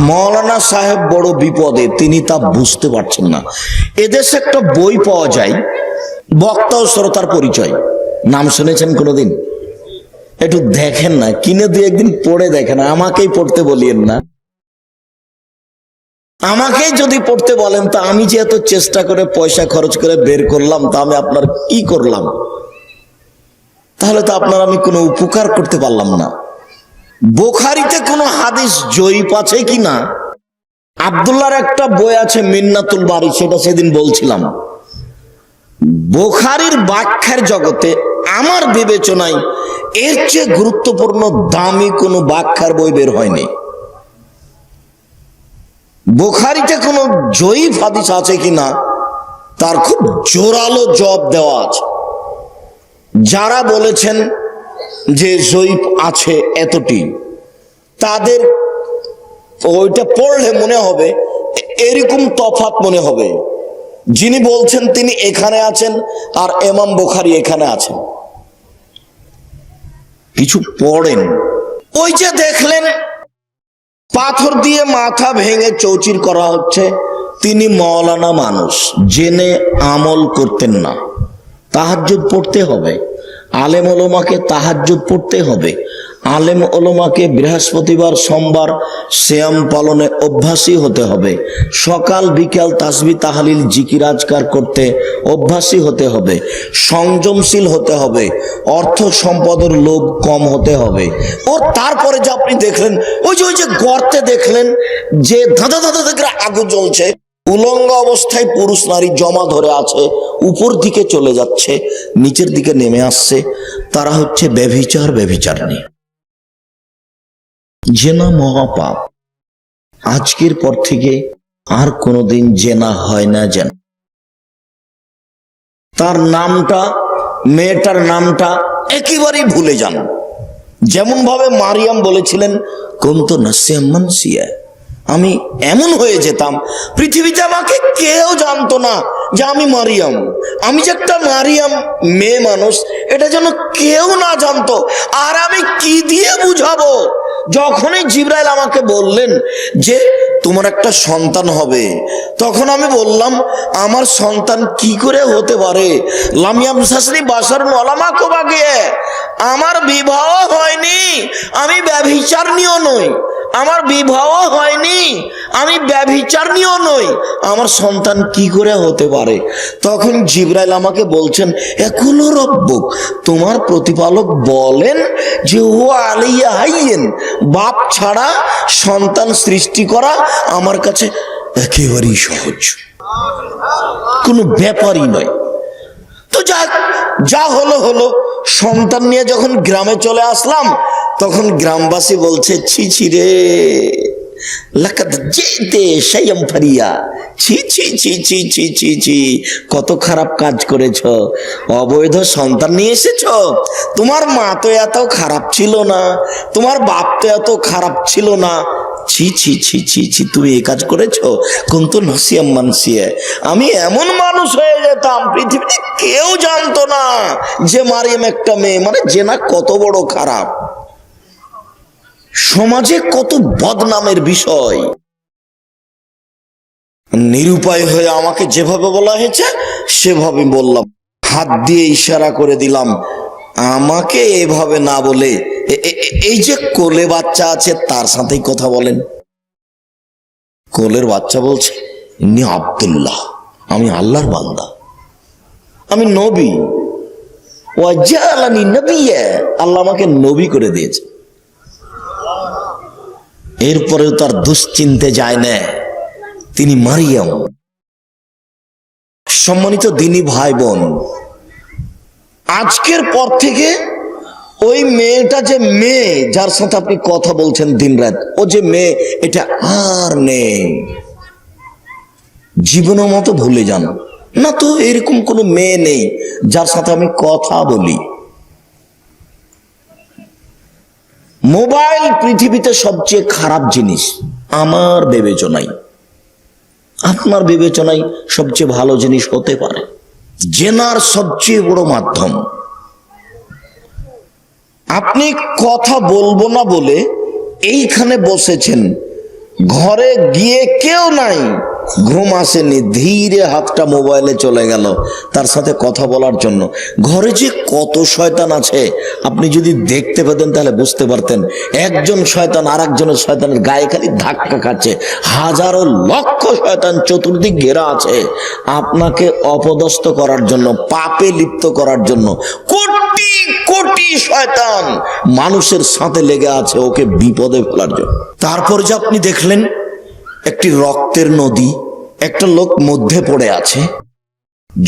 মৌলানা সাহেব বড় বিপদে, তিনি তা বুঝতে পারছেন না। এদেশে একটা বই পাওয়া যায়, বক্তা ও শ্রোতার পরিচয়। নাম শুনেছেন কোনোদিন? একটু দেখেন না, কিনে দিয়ে একদিন পড়ে দেখেন। আমাকেই পড়তে বলিয়েন না। আমাকেই যদি পড়তে বলেন, তা আমি যে এত চেষ্টা করে পয়সা খরচ করে বের করলাম, তা আমি আপনার কি করলাম? তাহলে তো আপনার আমি কোনো উপকার করতে পারলাম না। বুখারীতে কোনো হাদিস জয়ীফ আছে কিনা? আব্দুল্লাহর একটা বই আছে মিন্নাতুল বারী, সেটা সেদিন বলছিলাম। বুখারীর ব্যাখ্যার জগতে আমার বিবেচনায় এর চেয়ে গুরুত্বপূর্ণ দামি কোনো ব্যাখ্যার বই বের হয়নি। বুখারীতে কোনো জয়ীফ হাদিস আছে কিনা তার খুব জোরালো জবাব দেওয়া আছে। যারা বলেছেন যে জয়ীফ আছে এতটি, তাদের ওইটা পড়লে মনে হবে এরকম তফাৎ মনে হবে। যিনি বলছেন তিনি এখানে আছেন, আর ইমাম বুখারী এখানে আছেন। কিছু পড়েন। ওই যে দেখলেন পাথর দিয়ে মাথা ভেঙে চৌচির করা হচ্ছে, তিনি মওলানা মানুষ, জেনে আমল করতেন না। তাহাজ্জুদ পড়তে হবে, আলেম ওলামাকে তাহাজ্জুদ পড়তে হবে। আলেম ওলামাকে বৃহস্পতিবার সোমবার সিয়াম পালনে অভ্যাসী হতে হবে। সকাল বিকাল তাসবিহ তাহলিল জিকির আজকার করতে অভ্যাসী হতে হবে। সংযমশীল হতে হবে। অর্থ সম্পদের লোভ কম হতে হবে। ও তারপরে যে আপনি দেখলেন ওই যে গর্তে দেখলেন যে ধাঁধা ধাঁধা দেখে আগুন জ্বলছে, উলঙ্গ অবস্থায় পুরুষ নারী জমা ধরে আছে, উপর দিকে চলে যাচ্ছে, নিচের দিকে নেমে আসছে, তারা হচ্ছে ব্যভিচারিণী। জেনা মহাপাপ। আজকের পর থেকে আর কোনোদিন জেনা হয় না যেন। তার নামটা, মেয়েটার নামটা একেবারেই ভুলে যান। যেমন ভাবে মারিয়াম বলেছিলেন, কুনতু নাসিয়াম মানসিয়া, আমি এমন হয়ে যেতাম, পৃথিবীতে আমাকে কেউ জানতো না যে আমি মারিয়াম। আমি যে একটা মারিয়াম মেয়ে মানুষ, এটা যেন কেউ না জানতো। আর আমি কি দিয়ে বুঝাবো? যখনই জিবরাইল আমাকে বললেন যে তোমার একটা সন্তান হবে, তখন আমি বললাম আমার সন্তান কি করে হতে পারে? লামিয়াম শাসনি বাসারুন ওয়ালা মা কুবাগিয়ে, আমার বিবাহ হয়নি, আমি ব্যভিচারিণীও নই। আমার বিবাহ হয়নি, আমি ব্যভিচারিণীও নই, আমার সন্তান কি করে হতে পারে? তখন জিবরাইল আমাকে বলছেন, একুলু রব্বুক, তোমার প্রতিপালক বলেন যে ও আলাইয়া হাইয়েন, বাপ ছাড়া সন্তান সৃষ্টি করা আমার কাছে একেবারেই সহজ, কোনো ব্যাপারই নয়। তো যা হলো হলো। সন্তান নিয়ে যখন গ্রামে চলে আসলাম, তখন গ্রামবাসী বলছে, ছি ছি রে, লাকাদ জিতে শাইয়াম ফারিয়া, ছি ছি ছি ছি ছি ছি ছি, কত খারাপ কাজ করেছ, অবৈধ সন্তান নিয়ে এসেছ। তোমার মা তো এত খারাপ ছিল না, তোমার বাপ তো এত খারাপ ছিল না, ছি ছি ছি ছি ছি, তুমি এই কাজ করেছো। কুনতু নাসিয়াম মানসিয়া, আমি এমন মানুষ হয়ে যেতাম, পৃথিবীতে কেউ জানতো না যে মারিয়াম একটা মেয়ে। মানে জেনা কত বড় খারাপ, সমাজে কত বদনামের বিষয়। নিরুপায় হয়ে আমাকে যেভাবে বলা হয়েছে সেভাবে বললাম, হাত দিয়ে ইশারা করে দিলাম, আমাকে এভাবে না বলে এই যে কোলে বাচ্চা আছে তার সাথেই কথা বলেন। কোলের বাচ্চা বলছে, ইন্নী আব্দুল্লাহ, আমি আল্লাহর বান্দা, আমি নবী, ওয়াজআলানি নবিয়্যা, আল্লাহ আমাকে নবী করে দিয়েছে। এরপরেও তার দুশ্চিন্তে যায় না, তিনি মারিয়াম। সম্মানিত দিনী ভাই বোন, আজকের পর থেকে ওই মেয়েটা, যে মেয়ে যার সাথে আপনি কথা বলছেন দিনরাত, ও যে মেয়ে, এটা আর নেই। জীবনের মতো ভুলে যান না তো, এরকম কোনো মেয়ে নেই যার সাথে আমি কথা বলি। মোবাইল পৃথিবীতে সবচেয়ে খারাপ জিনিস আমার বিবেচনায়, আপনার বিবেচনায় সবচেয়ে ভালো জিনিস হতে পারে। জেনার সবচেয়ে বড় মাধ্যম। আপনি কথা বলবো না বলে এইখানে বসেছেন, ঘরে গিয়ে কেউ নাই, ঘুম আসেনি, ধীরে হাতটা মোবাইলে চলে গেল তার সাথে কথা বলার জন্য। ঘরে যে কত শয়তান আছে আপনি যদি দেখতে পেতেন তাহলে বুঝতে পারতেন। একজন শয়তান আর একজনের শয়তানের গায়ে খালি ধাক্কা খাচ্ছে, হাজারো লক্ষ শয়তান চতুর্দিক ঘেরা আছে আপনাকে অপদস্থ করার জন্য, পাপে লিপ্ত করার জন্য। কোটি কোটি শয়তান মানুষের সাথে লেগে আছে ওকে বিপদে ফেলার জন্য। তারপর যে আপনি দেখলেন একটি রক্তের নদী, একটা লোক মধ্যে পড়ে আছে,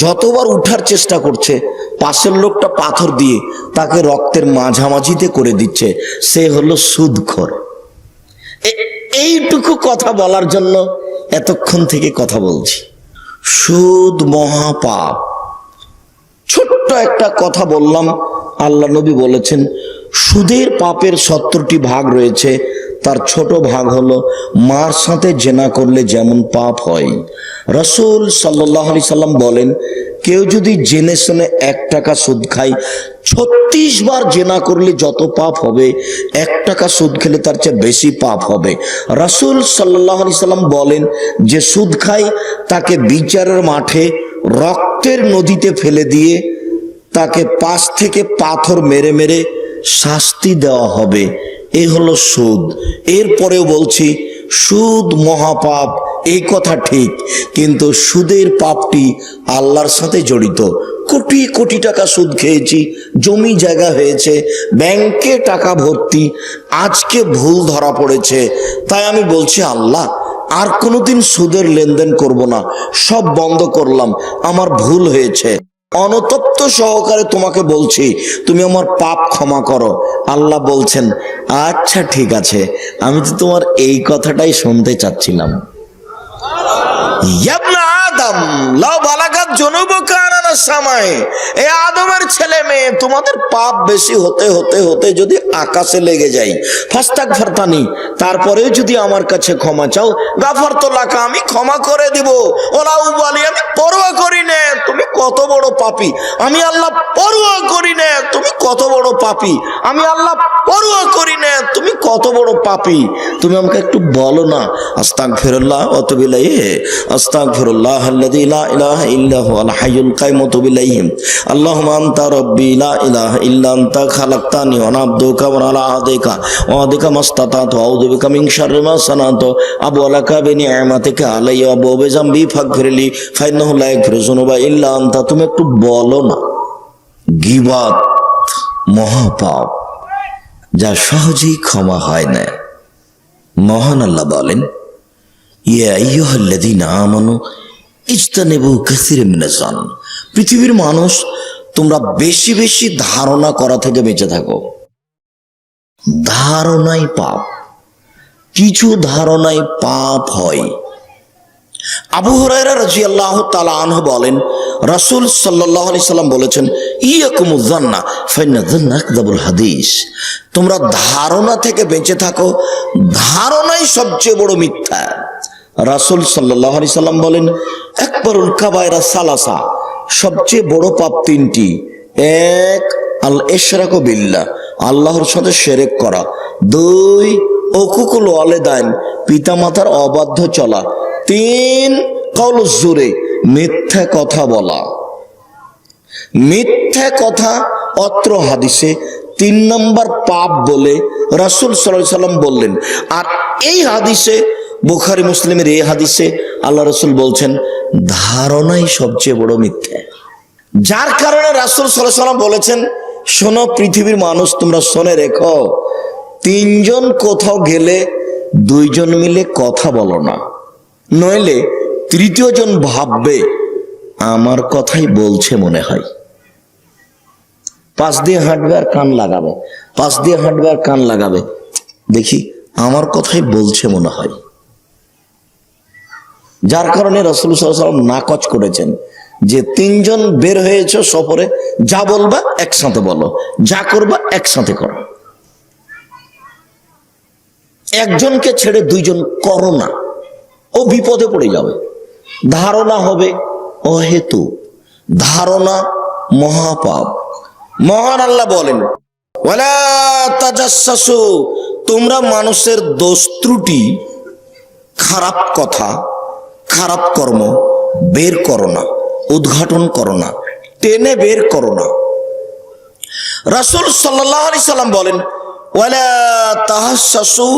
যতবার উঠার চেষ্টা করছে পাশের লোকটা পাথর দিয়ে তাকে রক্তের মাঝামাঝিতে করে দিচ্ছে। সে হলো সুদখোর। এইটুকু কথা বলার জন্য এতক্ষণ থেকে কথা বলছি। সুদ মহাপাপ। ছোট্ট একটা কথা বললাম, আল্লাহ নবী বলেছেন সুদের পাপের 70টি ভাগ রয়েছে। তার ছোট ভাগ হলো মার সাথে জেনা করলে যেমন পাপ হয়। রাসূল সাল্লাল্লাহু আলাইহি সাল্লাম বলেন, কেউ যদি জেনে শুনে 1 টাকা সুদ খায়, 36 বার জেনা করলে যত পাপ হবে, 1 টাকা সুদ খেলে তার চেয়ে বেশি পাপ হবে। রাসূল সাল্লাল্লাহু আলাইহি সাল্লাম বলেন, যে সুদ খায় তাকে বিচারের মাঠে রক্তের নদীতে ফেলে দিয়ে তাকে পাশ থেকে পাথর মেরে মেরে শাস্তি দেওয়া হবে। এই হলো সুদ। এরপরেও বলছি, সুদ মহাপাপ, এই কথা ঠিক, কিন্তু সুদের পাপটি আল্লাহর সাথে জড়িত। কোটি কোটি টাকা সুদ খেয়েছি, জমি জায়গা হয়েছে, ব্যাংকে টাকা ভর্তি, আজকে ভুল ধরা পড়েছে, তাই আমি বলছি আল্লাহ আর কোনোদিন সুদের লেনদেন করব না, সব বন্ধ করলাম, আমার ভুল হয়েছে। অনতপ্ত সহকারে তোমাকে বলছি, তুমি আমার পাপ ক্ষমা করো। আল্লাহ বলছেন, আচ্ছা ঠিক আছে, আমি তো তোমার এই কথাটাই শুনতে চাচ্ছিলাম। ইবনে আদম লাউ বালাগাত যুনুবুকা আনানাস সামায়ে, এই আদমের ছেলে মেয়ে, তোমাদের পাপ বেশি হতে হতে হতে যদি আকাশে লেগে যায়, ফাস্তাগফিরতানি, তারপরেও যদি আমার কাছে ক্ষমা চাও, গাফারতু লাকা, আমি ক্ষমা করে দিব। ওলা উবালি, আমি পরোয়া করি না তুমি কত বড় পাপী, আমি আল্লাহ পরোয়া করি না তুমি কত বড় পাপী, আমি আল্লাহ পরোয়া করি না তুমি কত বড় পাপী। তুমি আমাকে একটু বলো না, আস্তাগফিরুল্লাহ ওয়া আতুবু ইলাইহি, আস্তাগফিরুল্লাহ আল্লাযী লা ইলাহা ইল্লা হুয়াল হাইয়ুল কাইয়ুম ওয়া আতুবু ইলাইহি, আল্লাহুম্মা আনতা রাব্বী লা ইলাহা ইল্লা আনতা খালাকতানি ওয়া আনা আবদুকা ওয়া আলা আহদিকা ওয়া আহদিকা মাসতাতাতু আউযু বিকা মিন শাররি মা সানাতু আবুউ লাকা বিনি'মাতিকা আলাইয়া ওয়া আবুউ বিযামবি ফাগফিরলি ফাইন্নাহু লা ইয়াগফিরু যুনুবা ইল্লা আনতা। তুমি একটু বলো না। গীবত মহাপাপ, যা সহজেই ক্ষমা হয় না। মহান আল্লাহ বলেন, ইয়া আইয়ুহাল্লাযীনা আমানু ইজতানিবু কাসীরাম মিনাজ যান, পৃথিবীর মানুষ তোমরা বেশি বেশি ধারণা করা থেকে বেঁচে থাকো। ধারণাই পাপ, কিছু ধারণাই পাপ হয়। আবু হুরায়রা রাদিয়াল্লাহু তাআলা আনহু বলেন, রাসূল সাল্লাল্লাহু আলাইহি সাল্লাম বলেছেন, ইয়াকুমুয যান্না ফাইন্না যান্না আকযাবুল হাদিস, তোমরা ধারণা থেকে বেঁচে থাকো, ধারণাই সবচেয়ে বড় মিথ্যা। রাসূল সাল্লাল্লাহু আলাইহি সাল্লাম বলেন, আকবারুল কাবায়রা সালাসা, সবচেয়ে বড় পাপ 3টি। 1 আল ইশরাকু বিল্লাহ, আল্লাহর সাথে শিরক করা। 2 উকুকুল ওয়ালিদাইন, পিতামাতার অবাধ্য চলা। 3 কাউলুজ জুরি, মিথ্যা কথা বলা। মিথ্যা কথা অত্র হাদিসে 3 নম্বর পাপ বলে রাসূল সাল্লাল্লাহু আলাইহি সাল্লাম বললেন। আর এই হাদিসে, বুখারী মুসলিমের এই হাদিসে আল্লাহ রাসূল বলছেন, ধারণাই সবচেয়ে বড় মিথ্যা। যার কারণে রাসূল সাল্লাল্লাহু আলাইহি ওয়াসাল্লাম বলেছেন, শোনো পৃথিবীর মানুষ, তোমরা শুনে রেখো, তিনজন কোথাও গেলে দুইজন মিলে কথা বলো না, নইলে তৃতীয় জন ভাববে আমার কথাই বলছে মনে হয়। পাশ দিয়ে হাঁটবে আর কান লাগাবে, পাশ দিয়ে হাঁটবে আর কান লাগাবে, দেখি আমার কথাই বলছে মনে হয়। যার কারণে রাসূল সাল্লাল্লাহু আলাইহি ওয়াসাল্লাম নাকচ করেছেন যে তিনজন বের হয়েছে সফরে, যা বলবা একসাথে বলো, যা করবা একসাথে করো, একজনকে ছেড়ে দুইজন করো না, ও বিপদে পড়ে যাবে। ধারণা হবে অহেতু, ধারণা মহাপাপ। মহান আল্লাহ বলেন, ওয়ালা তাজাসসু, তোমরা মানুষের দোষ ত্রুটি, খারাপ কথা, খারাপ কর্ম বের করো না, উদ্ঘাটন করো না, টেনে বের করো না। রাসূল সাল্লাল্লাহু আলাইহি সাল্লাম বলেন, ওয়ালা তাহাসসু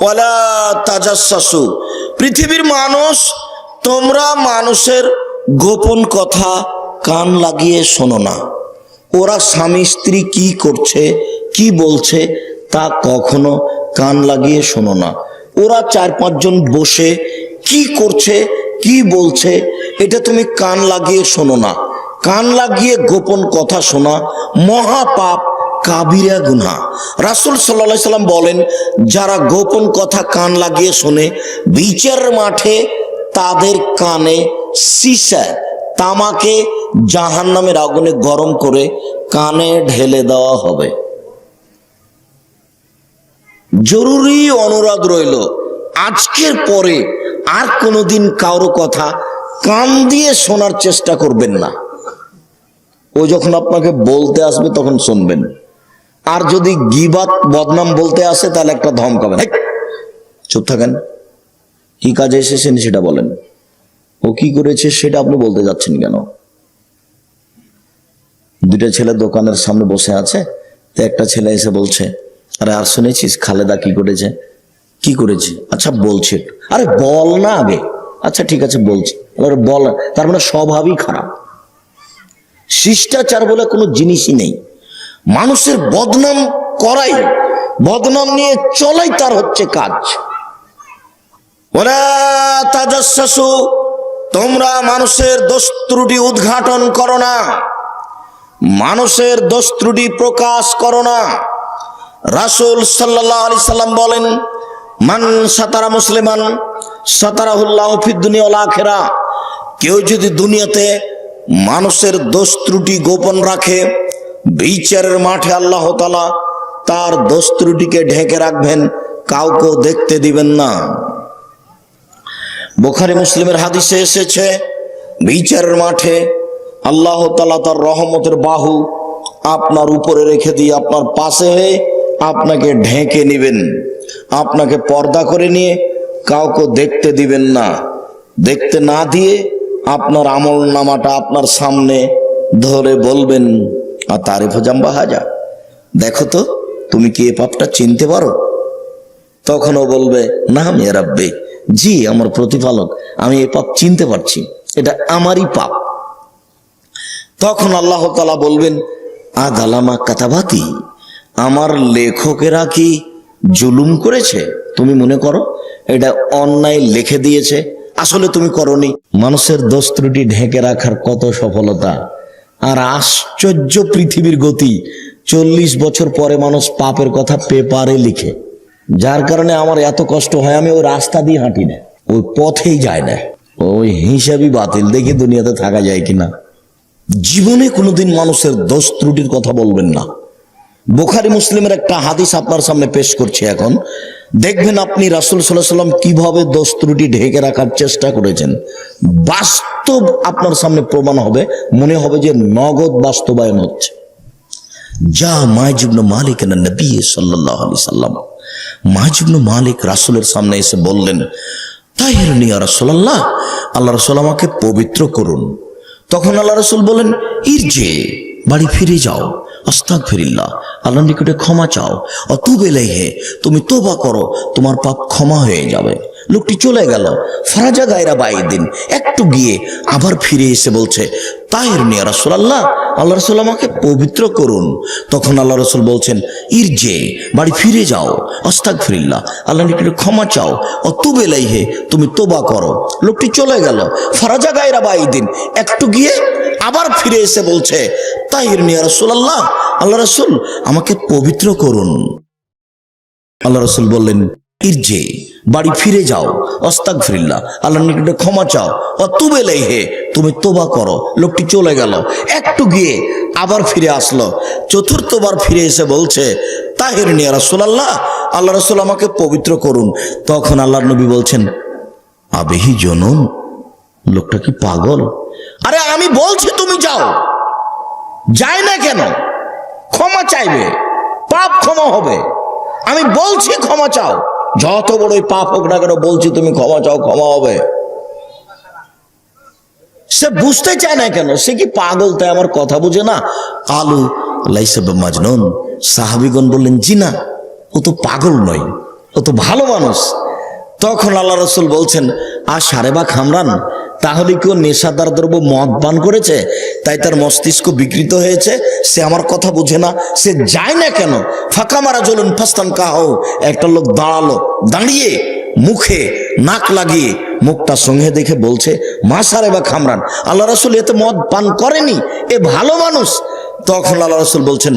ওয়ালা তাজাসসু, পৃথিবীর মানুষ, তোমরা মানুষের গোপন কথা কান লাগিয়ে শোনো না। ওরা স্বামী স্ত্রী কি করছে, কি বলছে, তা কখনো কান লাগিয়ে শোনো না। ওরা 4-5 জন বসে কি করছে, কি বলছে, এটা তুমি কান লাগিয়ে শোনো না। কান লাগিয়ে গোপন কথা শোনা মহাপাপ, কাবিরা গুনাহ। রাসূল সাল্লাল্লাহু আলাইহি সাল্লাম বলেন, যারা গোপন কথা কান লাগিয়ে শোনে, বিচারের মাঠে তাদের কানে সীসা, তামাকে জাহান্নামের আগুনে গরম করে কানে ঢেলে দেওয়া হবে। জরুরি অনুরোধ রইল, আজকের পরে আর কোনোদিন কারো কথা কান দিয়ে শোনার চেষ্টা করবেন না। ও যখন আপনাকে বলতে আসবে তখন শুনবেন, আর যদি গীবাত বদনাম বলতে আসে তাহলে একটা ধমকাবেন, চুপ থাকেন, কি কাজে এসেছেন সেটা বলেন, ও কি করেছে সেটা আপনি বলতে যাচ্ছেন কেন? দুইটা ছেলে দোকানের সামনে বসে আছে, তো একটা ছেলে এসে বলছে, আরে আর শুনেছিস খালেদা কি করেছে? কি করেছে? আচ্ছা বলছে, আরে বল না আগে। আচ্ছা ঠিক আছে বলছি। বল, তার মানে স্বভাবই খারাপ, শিষ্টাচার বলে কোনো জিনিসই নেই। মানুষের বদনাম করাই, বদনাম নিয়ে চলাই তার হচ্ছে কাজ। ওয়ালা তাজাসসু, তোমরা মানুষের দোষ ত্রুটি উদ্ঘাটন করো না, মানুষের দোষ ত্রুটি প্রকাশ করো না। রাসূল সাল্লাল্লাহু আলাইহি সাল্লাম বলেন, মান সাতারা মুসলিমান সাতারাহুল্লাহু ফিদ দুনিয়া ওয়াল আখিরা, কেউ যদি দুনিয়াতে মানুষের দোষ ত্রুটি গোপন রাখে, বিচারের মাঠে আল্লাহ তাআলা তার দোষ ত্রুটিকে ঢেকে রাখবেন, কাউকে দেখতে দিবেন না। বুখারী মুসলিমের হাদিসে এসেছে, বিচারের মাঠে আল্লাহ তাআলা তার রহমতের বাহু আপনার উপরে রেখে দিয়ে আপনার পাশে হয়ে আপনাকে ঢেকে নেবেন, আপনাকে পর্দা করে নিয়ে কাউকে দেখতে দিবেন না। দেখতে না দিয়ে আপনার আমল নামাটা আপনার সামনে ধরে বলবেন, আর তারিফ জাম্বা হাজা, দেখো তো তুমি কি এ পাপটা চিনতে পারো? তখন ও বলবে, না ইয়া রাব্বি, জি আমার প্রতিপালক, আমি এই পাপ চিনতে পারছি, এটা আমারই পাপ। তখন আল্লাহ তাআলা বলবেন, আদালামা কাতাবাতি, আমার লেখকেরা কি জুলুম করেছে? তুমি মনে করো এটা অন্যায় লিখে দিয়েছে, আসলে তুমি করনি। মানুষের দোষ ত্রুটি ঢেকে রাখার কত সফলতা, আর আশ্চর্য পৃথিবীর গতি। 40 বছর পরে মানুষ পাপের কথা পেপারে লিখে, যার কারণে আমার এত কষ্ট হয়, আমি ওই রাস্তা দিয়ে হাঁটি না, ওই পথেই যায় না। ওই হিসাবই বাতিল, দেখি দুনিয়াতে থাকা যায় কিনা। জীবনে কোনোদিন মানুষের দোষ ত্রুটির কথা বলবেন না। বুখারী মুসলিমের একটা হাদিস আপনার সামনে পেশ করছি এখন, দেখবেন আপনি রাসূল সাল্লাল্লাহু আলাইহি সাল্লাম কিভাবে দোষ ত্রুটি ঢেকে রাখার চেষ্টা করেছেন। বাস্তব আপনার সামনে প্রমাণ হবে, মনে হবে যে নগদ বাস্তবায়ন হচ্ছে। যা মাইজ ইবনে মালিক এর নবী সাল্লাল্লাহু আলাইহি সাল্লাম, মাইজ ইবনে মালিক রাসূলের সামনে এসে বললেন, তাহিরনি ইয়া রাসূলুল্লাহ, আল্লাহ রাসূল আমাকে পবিত্র করুন। তখন আল্লাহ রাসূল বলেন, ইরজি, বাড়ি ফিরে যাও, আস্তাগফিরুল্লাহ, আল্লাহর নিকটে ক্ষমা চাও, অতুব ইলাইহি, তুমি তওবা করো, তোমার পাপ ক্ষমা হয়ে যাবে। লোকটি চলে গেল। ফারাজা গায়রা বাইদিন, একটু গিয়ে আবার ফিরে এসে বলছে, তাহিরনি ইয়া রাসূলুল্লাহ, আল্লাহ রাসূল আমাকে পবিত্র করুন। তখন আল্লাহ রাসূল বলছেন, ইরজে, বাড়ি ফিরে যাও, আস্তাগফিরুল্লাহ, আল্লাহর নিকটে ক্ষমা চাও, অতুব ইলাইহি, তুমি তোবা করো। লোকটি চলে গেল। ফারাজা গায়রা বাইদিন, একটু গিয়ে আবার ফিরে এসে বলছে, তাহিরনি ইয়া রাসূলুল্লাহ, আল্লাহ রাসূল আমাকে পবিত্র করুন। আল্লাহ রাসূল বললেন, ইরজে, বাড়ি ফিরে যাও, আস্তাগফিরুল্লাহ, আল্লাহর নিকটে ক্ষমা চাও, অতুব ইলাইহি, তুমি তোবা করো। লোকটি চলে গেল। একটু গিয়ে আবার ফিরে আসলো। চতুর্থবার ফিরে এসে বলছে, তাহিরনি ইয়া রাসূলুল্লাহ, আল্লাহ রাসূল আমাকে পবিত্র করুন। তখন আল্লাহর নবী বলছেন, আবেহি জনুন, লোকটা কি পাগল? আরে আমি বলছি তুমি যাও, যায় না কেন? ক্ষমা চাইবে, পাপ ক্ষমা হবে। আমি বলছি ক্ষমা চাও, যত বড়ই পাপ হোক না কেন বলছি তুমি ক্ষমা চাও, ক্ষমা হবে। সে বুঝতে চায় না কেন? সে কি পাগল? তাই আমার কথা বুঝে না? আলু লাইসা মাজনুন, সাহাবীগণ বললেন, জি না, ও তো পাগল নয়, ও তো ভালো মানুষ। তখন আল্লাহ রাসূল বলছেন, আর সারেবা খামরান, তাহলে কেউ নেশাদার দ্রব্য মদ পান করেছে, তাই তার মস্তিষ্ক বিকৃত হয়েছে, সে আমার কথা বুঝে না, সে যায় না কেন? ফাঁকা মারা জ্বলুন ফাস্তান কাহো, একটা লোক দাঁড়ালো, দাঁড়িয়ে মুখে নাক লাগিয়ে মুখটা সঙ্গে দেখে বলছে, মা সারেবা খামরান, আল্লাহ রাসূল এতে মদ পান করেনি, এ ভালো মানুষ। তখন আল্লাহ রাসূল বলছেন,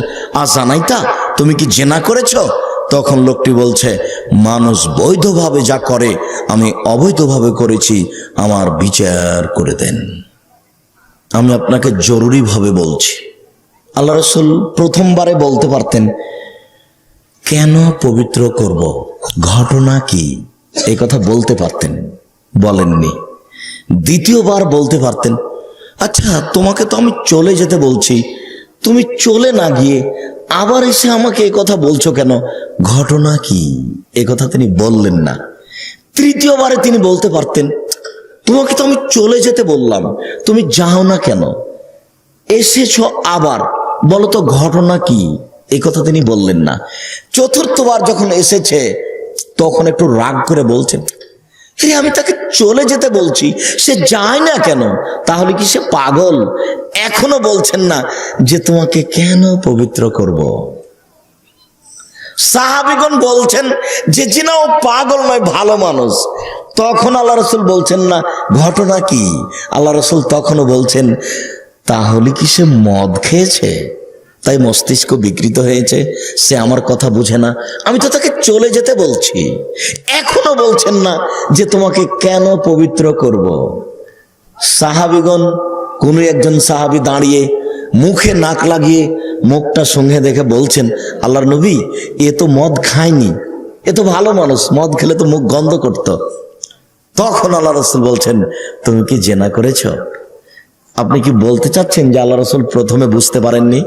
জানাইতা, তুমি কি জেনা করেছো? তখন লোকটি বলছে, মানুষ বৈধভাবে যা করে আমি অবৈধভাবে করেছি, আমার বিচার করে দেন। আমি আপনাকে জরুরিভাবে বলছি, আল্লাহ রাসূল প্রথমবারে বলতে পারতেন, কেন পবিত্র করব, ঘটনা কি, এই কথা বলতে পারতেন, বলেননি। দ্বিতীয়বার বলতে পারতেন, আচ্ছা তোমাকে তো আমি চলে যেতে বলছি, তুমি চলে না গিয়ে আবার এসে আমাকে এই কথা বলছো কেন, ঘটনা কি, এ কথা তিনি বললেন না। তৃতীয়বারে তিনি বলতে পারতেন, তোমাকে তো আমি চলে যেতে বললাম, তুমি যাও না কেন, এসেছো আবার, বলো তো ঘটনা কি, এই কথা তিনি বললেন না। চতুর্থবার যখন এসেছে তখন একটু রাগ করে বলছেন, আমি তাকে চলে যেতে বলছি, সে যায় না কেন, তাহলে কি সে পাগল? এখনো বলছেন না যে তোমাকে কেন পবিত্র করব। সাহাবীগণ বলছেন যে জিনা ও পাগল নয়, ভালো মানুষ। তখন আল্লাহ রাসূল বলছেন না ঘটনা কি, আল্লাহ রাসূল তখনও বলছেন, তাহলে কি সে মদ খেয়েছে, তাই মস্তিষ্ক বিকৃত হয়েছে, সে আমার কথা বুঝে না, আমি তো তাকে চলে যেতে বলছি। এখনো বলছেন না যে তোমাকে কেন পবিত্র করব। সাহাবীগণ, কোন একজন সাহাবী দাঁড়িয়ে মুখে নাক লাগিয়ে মুখটা সঙ্গে দেখে বলছেন, আল্লাহর নবী, এ তো মদ খায়নি, এ তো ভালো মানুষ, মদ খেলে তো মুখ গন্ধ করত। তখন আল্লাহ রাসূল বলছেন, তুমি কি জেনা করেছ? আপনি কি বলতে চাচ্ছেন যে আল্লাহ রাসূল প্রথমে বুঝতে পারেননি?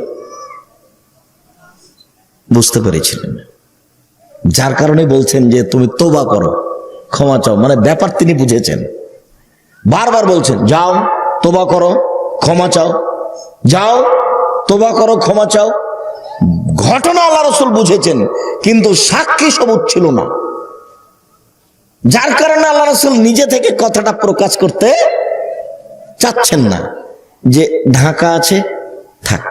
বুঝতে পেরেছিলেন, যার কারণে বলছেন যে তুমি তোবা করো, ক্ষমা চাও, মানে ব্যাপার তিনি বুঝেছেন। বারবার বলছেন, যাও তোবা করো, ক্ষমা চাও, যাও তোবা করো, ক্ষমা চাও। ঘটনা আল্লাহ রাসূল বুঝেছেন, কিন্তু সাক্ষী সবুত ছিল না, যার কারণে আল্লাহ রাসূল নিজে থেকে কথাটা প্রকাশ করতে চাচ্ছেন না, যে ঢাকা আছে, থাক,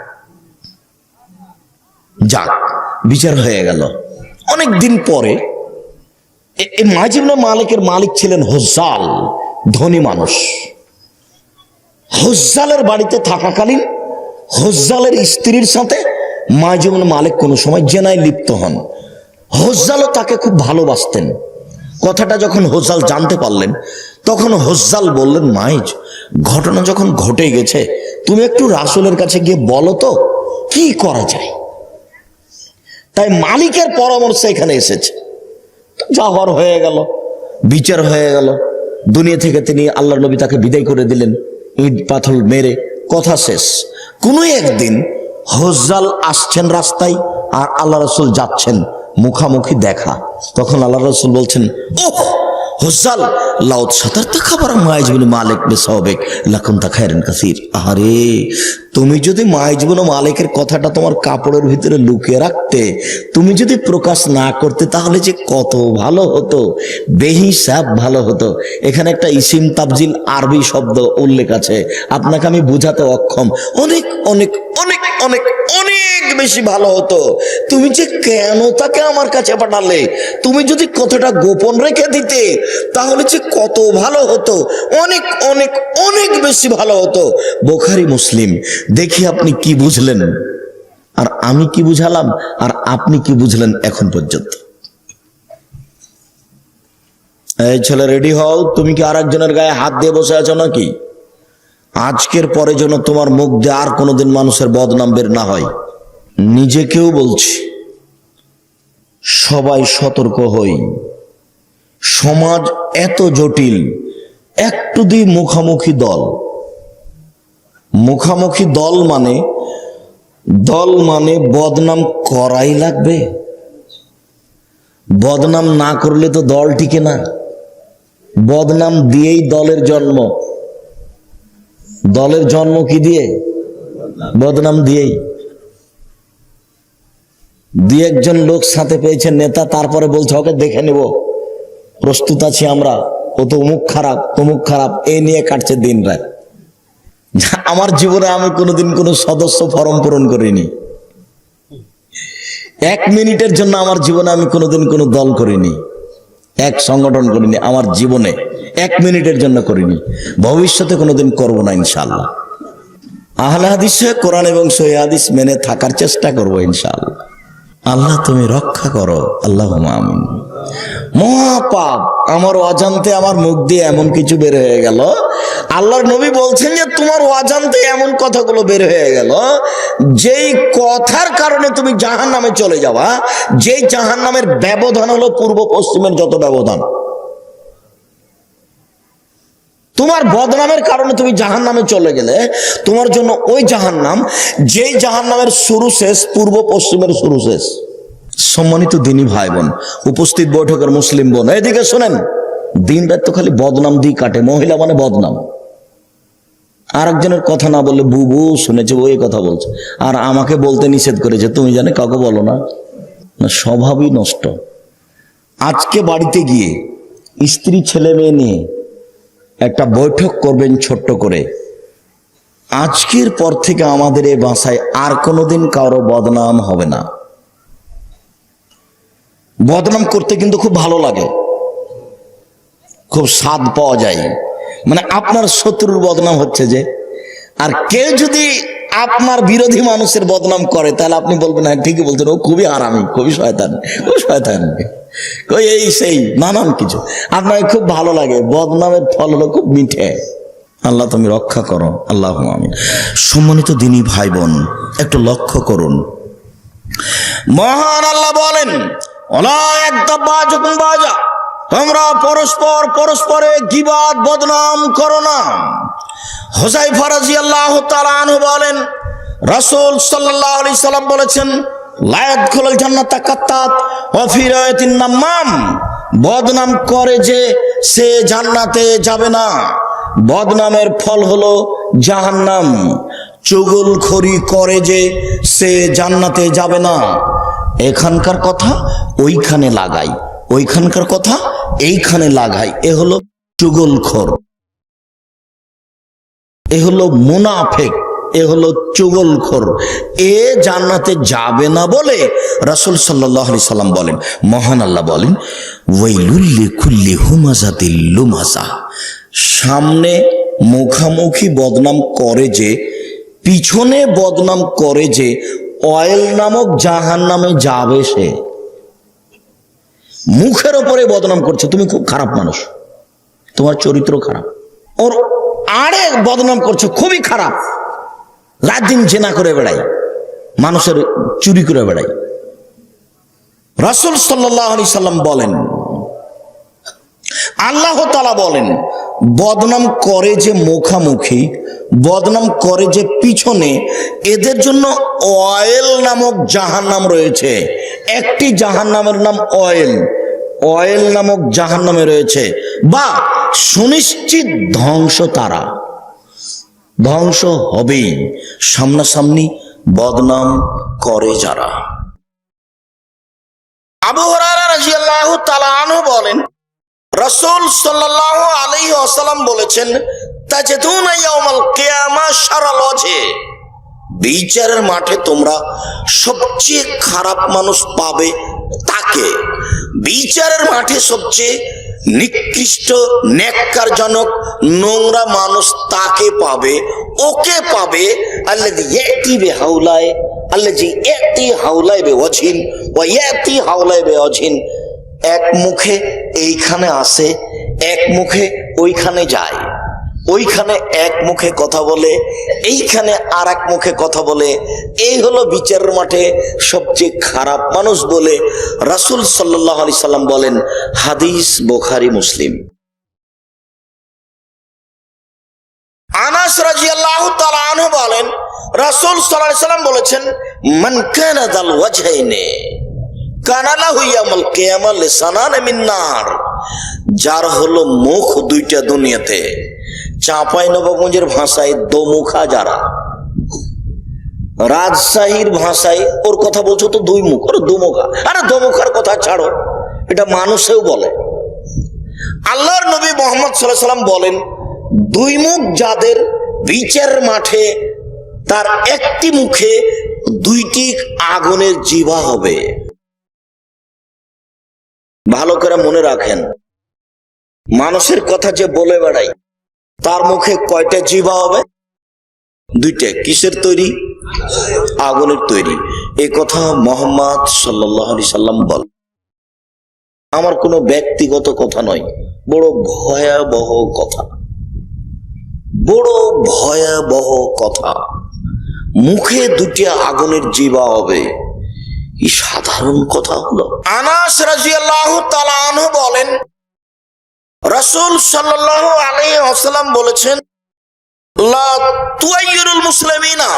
যাক, বিচার হয়ে গেল। অনেক দিন পরে মাইজ ইবনে মালিকের মালিক ছিলেন হুজ্জাল, ধনী মানুষ। হুজ্জালের বাড়িতে থাকাকালীন হুজ্জালের স্ত্রীর সাথে মাইজ ইবনে মালিক কোনো সময় জেনায় লিপ্ত হন। হুজ্জালও তাকে খুব ভালোবাসতেন। কথাটা যখন হুজ্জাল জানতে পারলেন, তখন হুজ্জাল বললেন, মাইজ, ঘটনা যখন ঘটে গেছে, তুমি একটু রাসূলের কাছে গিয়ে বলো তো কি করা যায়। তাই মালিকের পরামর্শ এখানে এসেছে। যা হওয়ার হয়ে গেল, বিচার হয়ে গেল, দুনিয়া থেকে তিনি, আল্লাহর নবী তাকে বিদায় করে দিলেন, ইট পাথর মেরে, কথা শেষ। কোনো একদিন হুজ্জাল আসছেন রাস্তায়, আর আল্লাহ রাসূল যাচ্ছেন, মুখামুখি দেখা। তখন আল্লাহ রাসূল বলছেন, ওহ হুজ্জাল, লাউত সাতার তা খাবার মাইজবুল মালিক বেসাবেক লাকুন তা খায়রান কাসির। আরে তুমি যদি মাইজবুল মালিকের কথাটা তোমার কাপড়ের ভিতরে লুকিয়ে রাখতে, তুমি যদি প্রকাশ না করতে, তাহলে যে কত ভালো হতো, বেহিসাব ভালো হতো। এখানে একটা ইসিম তাবজিল আরবি শব্দ উল্লেখ আছে, আপনাকে আমি বোঝাতে অক্ষম। অনেক অনেক অনেক অনেক অনেক বেশি ভালো হতো। তুমি যে কেন তাকে আমার কাছে পাঠালে, তুমি যদি কথাটা গোপন রেখে দিতে, তাহলে যে কত ভালো হতো, অনেক অনেক অনেক বেশি ভালো হতো। বুখারী মুসলিম। দেখি আপনি কি বুঝলেন আর আমি কি বুঝালাম আর আপনি কি বুঝলেন এখন পর্যন্ত। এই ছেলে রেডি হও। তুমি কি আর একজনের গায়ে হাত দিয়ে বসে আছো নাকি? আজকের পরে যেন তোমার মুখ দিয়ে আর কোনোদিন মানুষের বদনাম বের না হয়। নিজেকেও বলছি, সবাই সতর্ক হই। সমাজ এত জটিল, একটু দিয়ে মুখামুখি দল। মুখামুখি দল মানে বদনাম করাই লাগবে। বদনাম না করলে তো দল টিকে না। বদনাম দিয়েই দলের জন্ম। দলের জন্ম কি দিয়ে? বদনাম দিয়েই। দুই একজন লোক সাথে পেয়েছে নেতা, তারপরে বলছে ওকে দেখে নেব, প্রস্তুত আছি আমরা, ও তো অমুক খারাপ তমুক খারাপ, এই নিয়ে কাটছে দিন রাত। আমার জীবনে আমি কোনোদিন কোনো সদস্য ফর্ম পূরণ করিনি। 1 মিনিটের জন্য আমার জীবনে আমি কোনোদিন কোনো দল করিনি, এক সংগঠন করিনি। আমার জীবনে 1 মিনিটের জন্য করিনি, ভবিষ্যতে কোনোদিন করব না ইনশাআল্লাহ। আহলে হাদিসে কোরআন এবং সহিহ হাদিস মেনে থাকার চেষ্টা করব ইনশাআল্লাহ। আল্লাহ তুমি রক্ষা করো, আল্লাহুম্মা আমিন। মহাপাপ আমার অজান্তে আমার মুখ দিয়ে এমন কিছু বের হয়ে গেল, আল্লাহর নবী বলছেন যে তোমার অজান্তে এমন কথাগুলো বের হয়ে গেল, যেই কথার কারণে তুমি জাহান্নামে চলে যাবা। যেই জাহান্নামের ব্যবধান হলো পূর্ব পশ্চিমের যত ব্যবধান। তোমার বদনামের কারণে তুমি জাহান্নামে চলে গেলে তোমার জন্য ওই জাহান্নাম, যেই জাহান্নামের শুরু শেষ পূর্ব পশ্চিমের শুরু শেষ। সম্মানিত দিনী ভাই বোন, উপস্থিত বৈঠকের মুসলিম বোন, এদিকে শোনেন। দিন রাত তো খালি বদনাম দিয়ে কাটে। মহিলা মানে বদনাম। আর একজনের কথা না বললে বুবু শুনেছে ওই কথা বলছে, আর আমাকে বলতে নিষেধ করেছে, তুমি জানে কাউকে বলো না। স্বভাবই নষ্ট। আজকে বাড়িতে গিয়ে স্ত্রী ছেলে মেয়ে নিয়ে একটা বৈঠক করবেন ছোট্ট করে। আজকের পর থেকে আমাদের এই বাসায় আর কোনোদিন কারো বদনাম হবে না। বদনাম করতে কিন্তু খুব ভালো লাগে, খুব স্বাদ পাওয়া যায়। মানে আপনার শত্রুর বদনাম হচ্ছে যে, আর কেউ যদি আপনার বিরোধী মানুষের বদনাম করে, তাহলে আপনি বলবেন হ্যাঁ ঠিকই বলতেন, ও খুবই হারামি, খুবই শয়তান, খুব শয়তান, কই এই সেই নানান কিছু। আপনাকে খুব ভালো লাগে। বদনামের ফল হলো খুব মিঠে। আল্লাহ তুমি রক্ষা করো, আল্লাহুম্মা আমিন। সম্মানিত দিনী ভাই বোন, একটু লক্ষ্য করুন। মহান আল্লাহ বলেন, ওলা একদাবাজুকুম বাজা, তোমরা পরস্পরে গীবাত বদনাম করো না। হুযায়ফা রাদিয়াল্লাহু তাআলা আনহু বলেন, রাসূল সাল্লাল্লাহু আলাইহি সাল্লাম বলেছেন, লা ইয়াদখুলুল জান্নাতা কাত্তাত ওয়া ফি রাওয়ায়াতিন নাম্মাম, বদনাম করে যে সে জান্নাতে যাবে না। বদনামের ফল হলো জাহান্নাম। চুগলখড়ি করে যে সে জান্নাতে যাবে না। এখানকার কথা ওইখানে লাগাই, ওইখানকার কথা এইখানে লাগাই। এ হলো চুগলখোর, এ হলো মুনাফিক, এ হলো চুগলখোর। এ জান্নাতে যাবে না বলে রাসূল সাল্লাল্লাহু আলাইহি সাল্লাম বলেন, মহান আল্লাহ বলেন, ওয়াইলুল লিকুল্লি হুমাযাতিল লুমাযা, সামনে মুখামুখি বদনাম করে যে, পিছনে বদনাম করে যে, অয়েল নামক জাহান্নামে যাবে সে। মুখের ওপরে বদনাম করছে, তুমি খুব খারাপ মানুষ, তোমার চরিত্র খারাপ। ওর আরে বদনাম করছে, খুবই খারাপ, রাত দিন জেনা করে বেড়াই, মানুষের চুরি করে বেড়াই। রাসূল সাল্লাল্লাহু আলাইহি সাল্লাম বলেন, আল্লাহ তাআলা বলেন, বদনাম করে যে মুখামুখি, বদনাম করে যে পিছনে, এদের জন্য অয়েল নামক জাহান্নাম রয়েছে। একটি জাহান্নামের নাম অয়েল, অয়েল নামক জাহান্নামে রয়েছে। বা সুনিশ্চিত ধ্বংস, তারা ধ্বংস হবেই, সামনাসামনি বদনাম করে যারা। আবু হুরায়রা রাদিয়াল্লাহু তাআলা আনহু বলেন, রাসূল সাল্লাল্লাহু আলাইহি ওয়াসাল্লাম বলেছেন, তাজিদুনা ইয়াউমাল কিয়ামা শারাল ওয়াজহি, বিচারের মাঠে তোমরা সবচেয়ে খারাপ মানুষ পাবে তাকে। বিচারের মাঠে সবচেয়ে নিকৃষ্ট, নেককারজনক, নোংরা মানুষ তাকে পাবে, ওকে পাবে। আল্লাযী ইয়াতি বিহাউলাই, আল্লাযী ইয়াতি হাউলাই বিওয়াজহিন ওয়া ইয়াতি হাউলাই বিওয়াজহিন, এক মুখে এইখানে আসে, এক মুখে ওইখানে যায়, ওইখানে এক মুখে কথা বলে, এইখানে আর এক মুখে কথা বলে। এই হলো বিচারের মাঠে সবচেয়ে খারাপ মানুষ বলে রাসূল সাল্লাল্লাহু আলাইহি সাল্লাম বলেন। হাদিস বুখারী, মুসলিম। আনাস রাদিয়াল্লাহু তাআলা আনহু বলেন, রাসূল সাল্লাল্লাহু আলাইহি সাল্লাম বলেছেন, মান কানা যাল ওয়াজহাইনি কানা লাহু ইয়াউমাল কিয়ামা লিসানান মিন নার, যার হলো মুখ দুইটা দুনিয়াতে, চাঁপাইনবাবগঞ্জের ভাষায় দোমুখা, যারা রাজশাহীর ভাষায় ওর কথা বলছো তো দুই মুখ, ওর দোমুখা। আরে দোমুখার কথা ছাড়ো, এটা মানুষেও বলে। আল্লাহর নবী মুহাম্মদ সাল্লাল্লাহু আলাইহি সাল্লাম বলেন, দুই মুখ যাদের, বিচারের মাঠে তার একটি মুখে দুইটি আগুনের জিহ্বা হবে। ভালো করে মনে রাখেন, মানুষের কথা যে বলে বেড়াই, তার মুখে কয়টা জিহ্বা হবে? দুইটা। কিসের তৈরি? আগুনের তৈরি। এই কথা মুহাম্মদ সাল্লাল্লাহু আলাইহি সাল্লাম বল। আমার কোনো ব্যক্তিগত কথা নয়, বড় ভয়াবহ কথা, বড় ভয়াবহ কথা। মুখে দুটি আগুনের জিহ্বা হবে, কি সাধারণ কথা হলো? আনাস রাদিয়াল্লাহু তাআলা আনহু বলেন, রাসূল সাল্লাল্লাহু আলাইহি ওয়াসাল্লাম বলেছেন, লা তুয়াইয়িরুল মুসলিমিনা,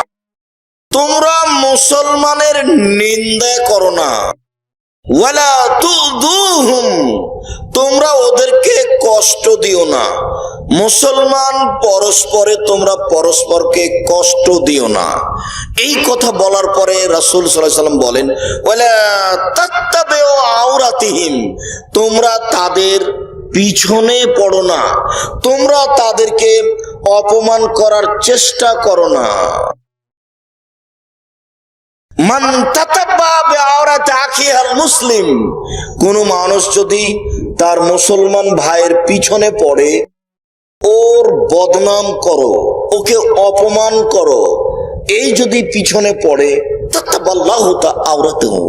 তোমরা মুসলমানের নিন্দা করো না, ওয়ালা তুযুহুম, তোমরা ওদেরকে কষ্ট দিও না। মুসলমান পরস্পরে তোমরা পরস্পরকে কষ্ট দিও না। এই কথা বলার পরে রাসূল সাল্লাল্লাহু আলাইহি ওয়াসাল্লাম বলেন, ওয়ালা তাত্তাবিউ আওরাতিহিম, তোমরা তাদের পিছনে পড়ো না, তোমরা তাদেরকে অপমান করার চেষ্টা করো না। মান তাতাব্বা বিআওরাতি আখিহিল মুসলিম, কোন মানুষ যদি তার মুসলমান ভাইয়ের পিছনে পড়ে, ওর বদনাম করো, ওকে অপমান করো, এই যদি পিছনে পড়ে, তাতাবাল্লাহু আওরাতুহু,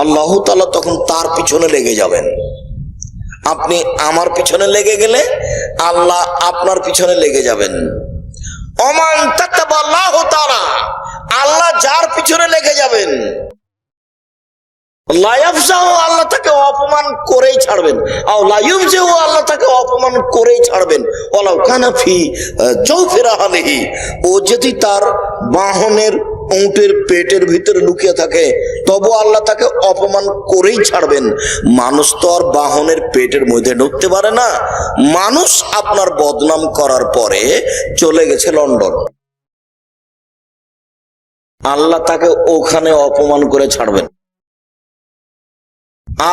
আল্লাহ তাআলা তখন তার পিছনে লেগে যাবেন। আপনি আমার পিছনে লেগে গেলে আল্লাহ আপনার পিছনে লেগে যাবেন। ওমান তাতাবাল্লাহু তাআলা, আল্লাহ যার পিছনে লেগে যাবেন, লা ইয়াফজাহু, আল্লাহ তাকে অপমান করেই ছাড়বেন। আও লা ইউফজিহু, আল্লাহ তাকে অপমান করেই ছাড়বেন। ওয়ালাউ কানা ফি জাওফি রাহলিহি, ও যদি তার বাহনের উটের পেটের ভিতরে লুকিয়ে থাকে, তবু আল্লাহ তাকে অপমান করেই ছাড়বেন। মানুষ তো আর বাহনের পেটের মধ্যে ঢুকতে পারে না। মানুষ আপনার বদনাম করার পরে চলে গেছে লন্ডন, আল্লাহ তাকে ওখানে অপমান করে ছাড়বেন।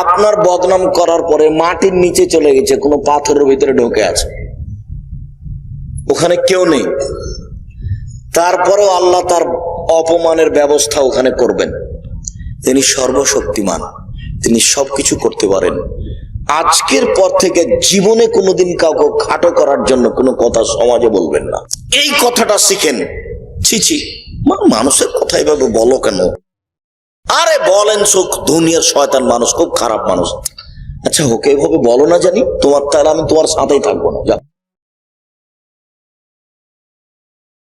আপনার বদনাম করার পরে মাটির নিচে চলে গেছে, কোনো পাথরের ভিতরে ঢুকে আছে, ওখানে কেউ নেই, তারপরেও আল্লাহ তার অপমানের ব্যবস্থা ওখানে করবেন। তিনি সর্বশক্তিমান, তিনি সবকিছু করতে পারেন। আজকের পর থেকে জীবনে কোনোদিন কাউকে খাটো করার জন্য কোনো কথা সমাজে বলবেন না। এই কথাটা শিখেন। ছিছি, মানুষের কথা এভাবে বলো কেন? আরে বলেন সুখ, দুনিয়ার শয়তান মানুষ, খুব খারাপ মানুষ। আচ্ছা, ওকে এভাবে বলো না জানি, তোমার তাহলে আমি তোমার সাথেই থাকবো না। যা,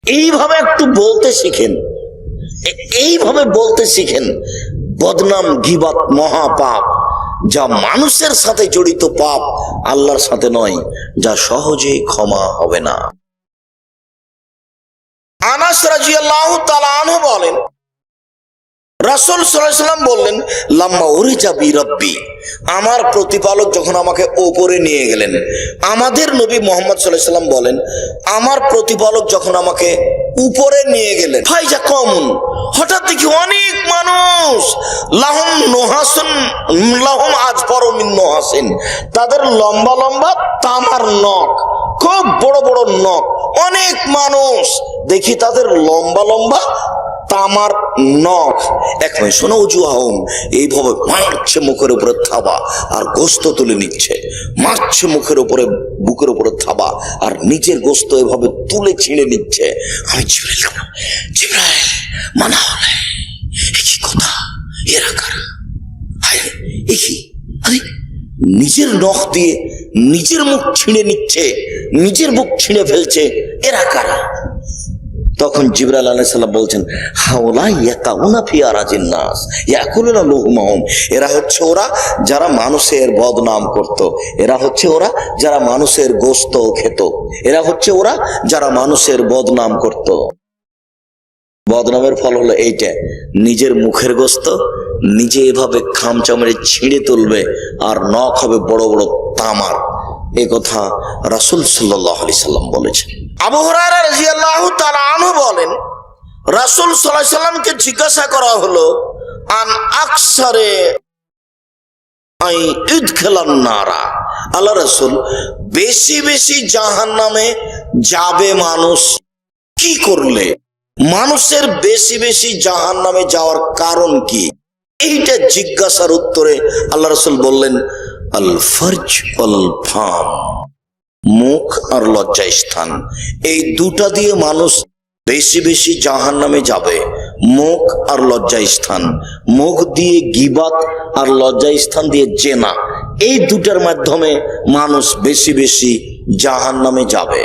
এইভাবে একটু বলতে শিখেন, এইভাবে বলতে শিখেন। বদনাম, গীবাত মহা পাপ, যা মানুষের সাথে জড়িত পাপ, আল্লাহর সাথে নয়, যা সহজেই ক্ষমা হবে না। আনাস রাদিয়াল্লাহু তাআলা আনহু বলেন, রাসূল সাল্লাল্লাহু আলাইহি সাল্লাম বললেন, লাম্মা উরিজা বি রাব্বি, আমার প্রতিপালক যখন আমাকে ওপরে নিয়ে গেলেন। আমাদের নবী মুহাম্মদ সাল্লাল্লাহু আলাইহি সাল্লাম বলেন, আমার প্রতিপালক যখন আমাকে উপরে নিয়ে গেলেন, ফাইজা কওমুন, হঠাৎ দেখি অনেক মানুষ, লাহুম নুহাসুন লাহুম আজফারু মিন নুহাসিন, তাদের লম্বা লম্বা তামার নখ, খুব বড় বড় নখ। অনেক মানুষ দেখি তাদের লম্বা লম্বা তামার নখ। এক মাস শোনো উজুহাহুম, এইভাবে মারছে মুখের উপরে থাবা আর গোস্ত তুলে নিচ্ছে, মারছে মুখের উপরে, বুকের উপরে থাবা আর নিজের গোস্ত এভাবে তুলে ছিঁড়ে নিচ্ছে। আমি জিবরাইল মানা হলে কি কথা, এরা কারা? আরে নিজের নখ দিয়ে নিজের মুখ ছিঁড়ে নিচ্ছে, নিজের মুখ ছিঁড়ে ফেলছে, এরা কারা? তখন জিবরাইল আলাইহিস সালাম বলছেন, হাওলা ইয়াকাউনা ফি আরাজিন নাস ইয়াকুলুনা লুহমাহুম, এরা হচ্ছে ওরা যারা মানুষের বদনাম করত, এরা হচ্ছে ওরা যারা মানুষের গোশত খেত, এরা হচ্ছে ওরা যারা মানুষের বদনাম করত। বদনামের ফল হলো এইটা, নিজের মুখের গোশত নিজে এভাবে খামচা মেরে ছিঁড়ে তুলবে আর নখ হবে বড় বড় তামার। এ কথা রাসূল সাল্লাল্লাহু আলাইহি সাল্লাম বলেছেন। আবু হুরায়রা রাদিয়াল্লাহু তাআলা আনহু বলেন, রাসূল সাল্লাল্লাহু আলাইহি সাল্লামকে জিজ্ঞাসা করা হলো, আন আকসারে আই ইদখিলান নারা, আল্লাহ রাসূল, বেশি বেশি জাহান্নামে যাবে মানুষ কি করলে? মানুষের বেশি বেশি জাহান্নামে যাওয়ার কারণ কি? এইটা জিজ্ঞাসার উত্তরে আল্লাহ রাসূল বললেন, আল ফারজ ওয়াল ফাম, মুখ আর লজ্জা স্থান, এই দুটা দিয়ে মানুষ বেশি বেশি জাহান্নামে যাবে। মুখ আর লজ্জা স্থান, মুখ দিয়ে গীবাত আর লজ্জা স্থান দিয়ে জেনা, এই দুটার মাধ্যমে মানুষ বেশি বেশি জাহান্নামে যাবে।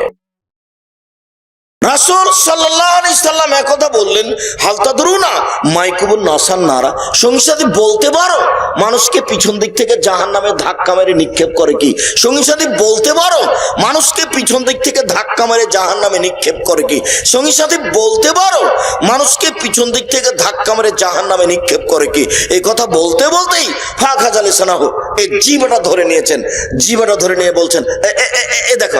রাসূল সাল্লাল্লাহু আলাইহি সাল্লাম একথা বললেন, হাল তাদরুনা মাইকুবুন নাসান নারা, সঙ্গী সাথী বলতে পারো মানুষকে পিছন দিক থেকে জাহান্নামে ধাক্কা মেরে নিক্ষেপ করে কি? সঙ্গী সাথী বলতে পারো মানুষকে পিছন দিক থেকে ধাক্কা মেরে জাহান্নামে নিক্ষেপ করে কি? সঙ্গী সাথী বলতে পারো মানুষকে পিছন দিক থেকে ধাক্কা মেরে জাহান্নামে নিক্ষেপ করে কি? এই কথা বলতে বলতেই ফাখাজা লিসানাহু, এই জিহ্বাটা ধরে নিয়েছেন, জিহ্বাটা ধরে নিয়ে বলছেন, এ দেখো,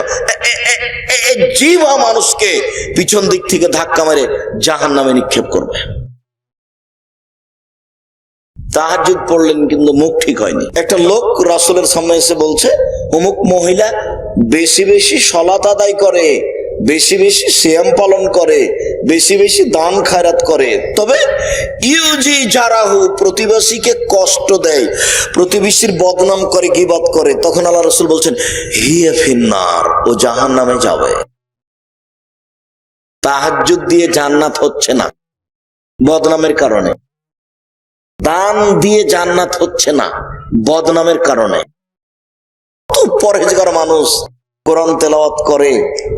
এই জিহ্বা মানুষকে পিছন দিক থেকে ধাক্কা মেরে জাহান্নামে নিক্ষেপ করবে। তাহাজ্জুদ পড়লেন কিন্তু মুখ ঠিক হয়নি। একটা লোক রাসূলের সামনে এসে বলছে, অমুক মহিলা বেশি বেশি সালাত আদায় করে, বেশি বেশি সিয়াম পালন করে, বেশি বেশি দান খায়রাত করে, তবে ইউজি জারাহু, প্রতিবেশীকে কষ্ট দেয়, প্রতিবেশীর বদনাম করে, গীবত করে। তখন আল্লাহ রাসূল বলছেন, হিয়া ফিন্নার, ও জাহান্নামে যাবে। তাহাজ্জুদ দিয়ে জান্নাত হচ্ছে না বদনামের কারণে, দান দিয়ে জান্নাত হচ্ছে না বদনামের কারণে। খুব পরহেজগার মানুষ কোরআন তেলাওয়াত করে,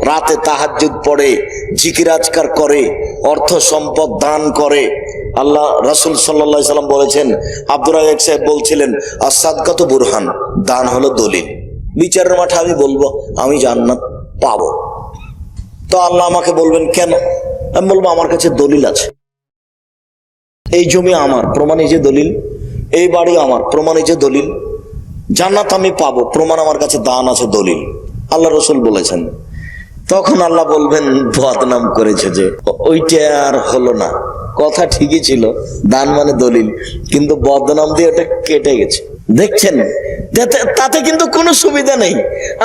রাতে তাহাজ্জুদ পড়ে, জিকির আজকার করে, অর্থ সম্পদ দান করে। আল্লাহ রাসূল সাল্লাল্লাহু আলাইহি সাল্লাম বলেছেন, আব্দুর রাজ্জাক সাহেব বলছিলেন, আস-সাদকাতু বুরহান, দান হলো দলিল। বিচারের মাঠে আমি বলবো আমি জান্নাত পাবো, তো আল্লাহ আমাকে বলবেন কেন? আমি বলবো আমার কাছে দলিল আছে, এই জমি আমার, প্রমাণ এই যে দলিল, এই বাড়ি আমার, প্রমাণ এই যে দলিল, জান্নাত আমি পাবো, প্রমাণ আমার কাছে দান আছে, দলিল। আল্লাহ রাসূল বলেছেন। তখন আল্লাহ বলবেন, বদনাম করেছে যে, ওইটা আর হলো না, কথা ঠিকই ছিল, দান মানে দলিল, কিন্তু বদনাম দিয়ে ওটা কেটে গেছে। দেখছেন, তাতে কিন্তু কোনো সুবিধা নেই।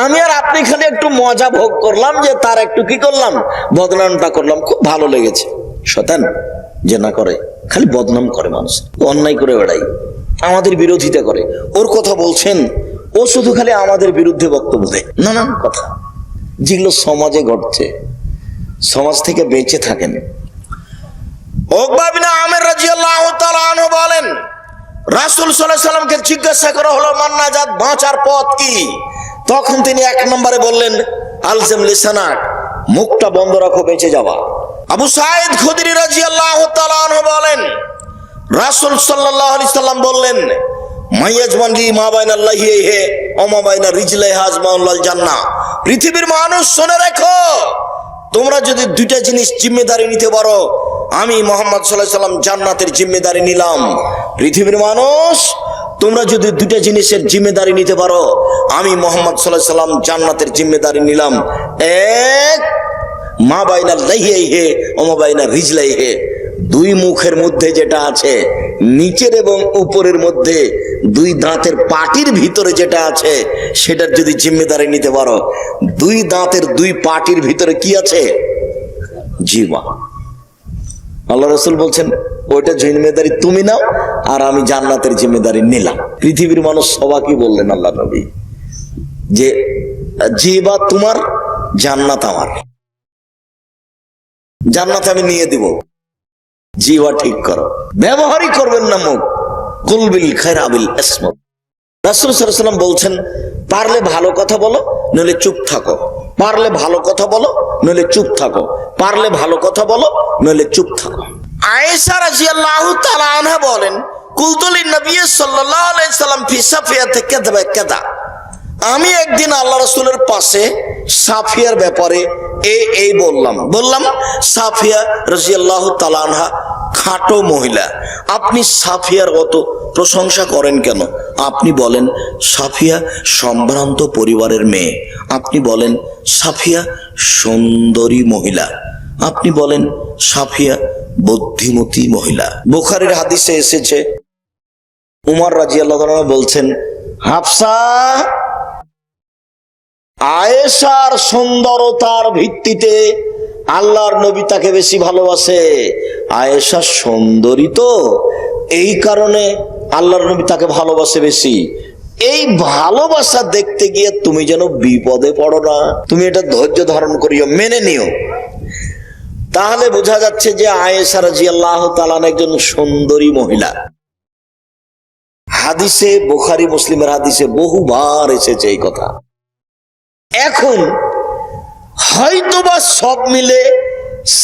আমি আর আপনি খালি একটু মজা ভোগ করলাম, যে তার একটু কি করলাম, বদনামটা করলাম, খুব ভালো লেগেছে। শয়তান যে না করে, খালি বদনাম করে, মানুষ অন্যায় করে বেড়াই, আমাদের বিরোধিতা করে। ওর কথা বলছেন, ও শুধু খালি আমাদের বিরুদ্ধে বক্তব্য দেয়, নানান কথা যেগুলো সমাজে ঘটছে, সমাজ থেকে বেঁচে থাকেন। উকবা বিন আমির রাদিয়াল্লাহু তাআলা আনহু বলেন, রাসূল সাল্লাল্লাহু আলাইহি সাল্লামকে জিজ্ঞাসা করা হলো, মান্নাজাত, বাঁচার পথ কি? তখন তিনি এক নম্বরে বললেন, আলজাম লিসানাক, মুখটা বন্ধ রাখো, বেঁচে যাওয়া। আবু সাঈদ খুদরি রাদিয়াল্লাহু তাআলা আনহু বলেন, রাসূল সাল্লাল্লাহু আলাইহি সাল্লাম বললেন, মাইয়াজমান লি মা বাইনা লাহিহি ওয়া মা বাইনা রিজলাইহি আজমাউল জান্নাহ, পৃথিবীর মানুষ শুনে রাখো, তোমরা যদি দুইটা জিনিস জিম্মেদারি নিতে পারো, আমি মুহাম্মদ সাল্লাল্লাহু আলাইহি সাল্লাম জান্নাতের জিম্মেদারি নিলাম। পৃথিবীর মানুষ, তোমরা যদি দুটো জিনিসের জিম্মেদারি নিতে পারো, আমি মুহাম্মদ সাল্লাল্লাহু আলাইহি সাল্লাম জান্নাতের জিম্মেদারি নিলাম। এক, মা বাইনা লাইহিহি ওয়া মা বাইনা রিজলাইহি, দুই মুখের মধ্যে যেটা আছে, নিচের এবং উপরের মধ্যে দুই দাঁতের পাটির ভিতরে যেটা আছে, সেটার যদি জিম্মেদারি নিতে পারো। দুই দাঁতের দুই পাটির ভিতরে কি আছে? জিহ্বা। আল্লাহ রাসূল বলছেন ওইটা জিম্মেদারি তুমি নাও, আর আমি জান্নাতের জিম্মেদারি নিলাম। পৃথিবীর মানুষ সবাইকে বললেন আল্লাহ নবী যে জিহ্বা তোমার, জান্নাত আমার, জান্নাত আমি নিয়ে দিব, জিহ্বা ঠিক করো, ব্যবহারই করবেন না মুখ। কুল বিল খায়র আবিল ইসমত। রাসূল সাল্লাল্লাহু আলাইহি ওয়াসাল্লাম বলছেন পারলে ভালো কথা বলো, নইলে চুপ থাকো, পারলে ভালো কথা বলো, নইলে চুপ থাকো, পারলে ভালো কথা বলো, নইলে চুপ থাকো। আয়েশা রাদিয়াল্লাহু তাআলা আনহা বলেন কুলতু লিন নবী সাল্লাল্লাহু আলাইহি সাল্লাম ফি সাফিয়াতে কাযা কাযা, আমি একদিন আল্লাহ রাসূলের পাশে সাফিয়ার ব্যাপারে এই বললাম সাফিয়া রাদিয়াল্লাহু তাআলা আনহা খাটো মহিলা, আপনি সাফিয়ার অত প্রশংসা করেন কেন? আপনি বলেন সাফিয়া সম্ভ্রান্ত পরিবারের মেয়ে, আপনি বলেন সাফিয়া সুন্দরী মহিলা, আপনি বলেন সাফিয়া বুদ্ধিমতী মহিলা। বুখারীর হাদিসে এসেছে উমর রাদিয়াল্লাহু আনহু বলছেন হাফসা আয়েশার সুন্দরতার ভিত্তিতে আল্লাহর নবী তাকে বেশি ভালোবাসে। আয়েশা সুন্দরী তো, এই কারণে আল্লাহর নবী তাকে ভালোবাসে বেশি। এই ভালোবাসা দেখতে গিয়ে তুমি যেন বিপদে পড়ো না, তুমি এটা ধৈর্য ধারণ করিও, মেনে নিও। তাহলে বোঝা যাচ্ছে যে আয়েশা রাদিয়াল্লাহু তাআলা একজন সুন্দরী মহিলা। হাদিসে, বুখারী মুসলিমের হাদিসে বহুবার এসেছে এই কথা। এখন হয়তোবা সব মিলে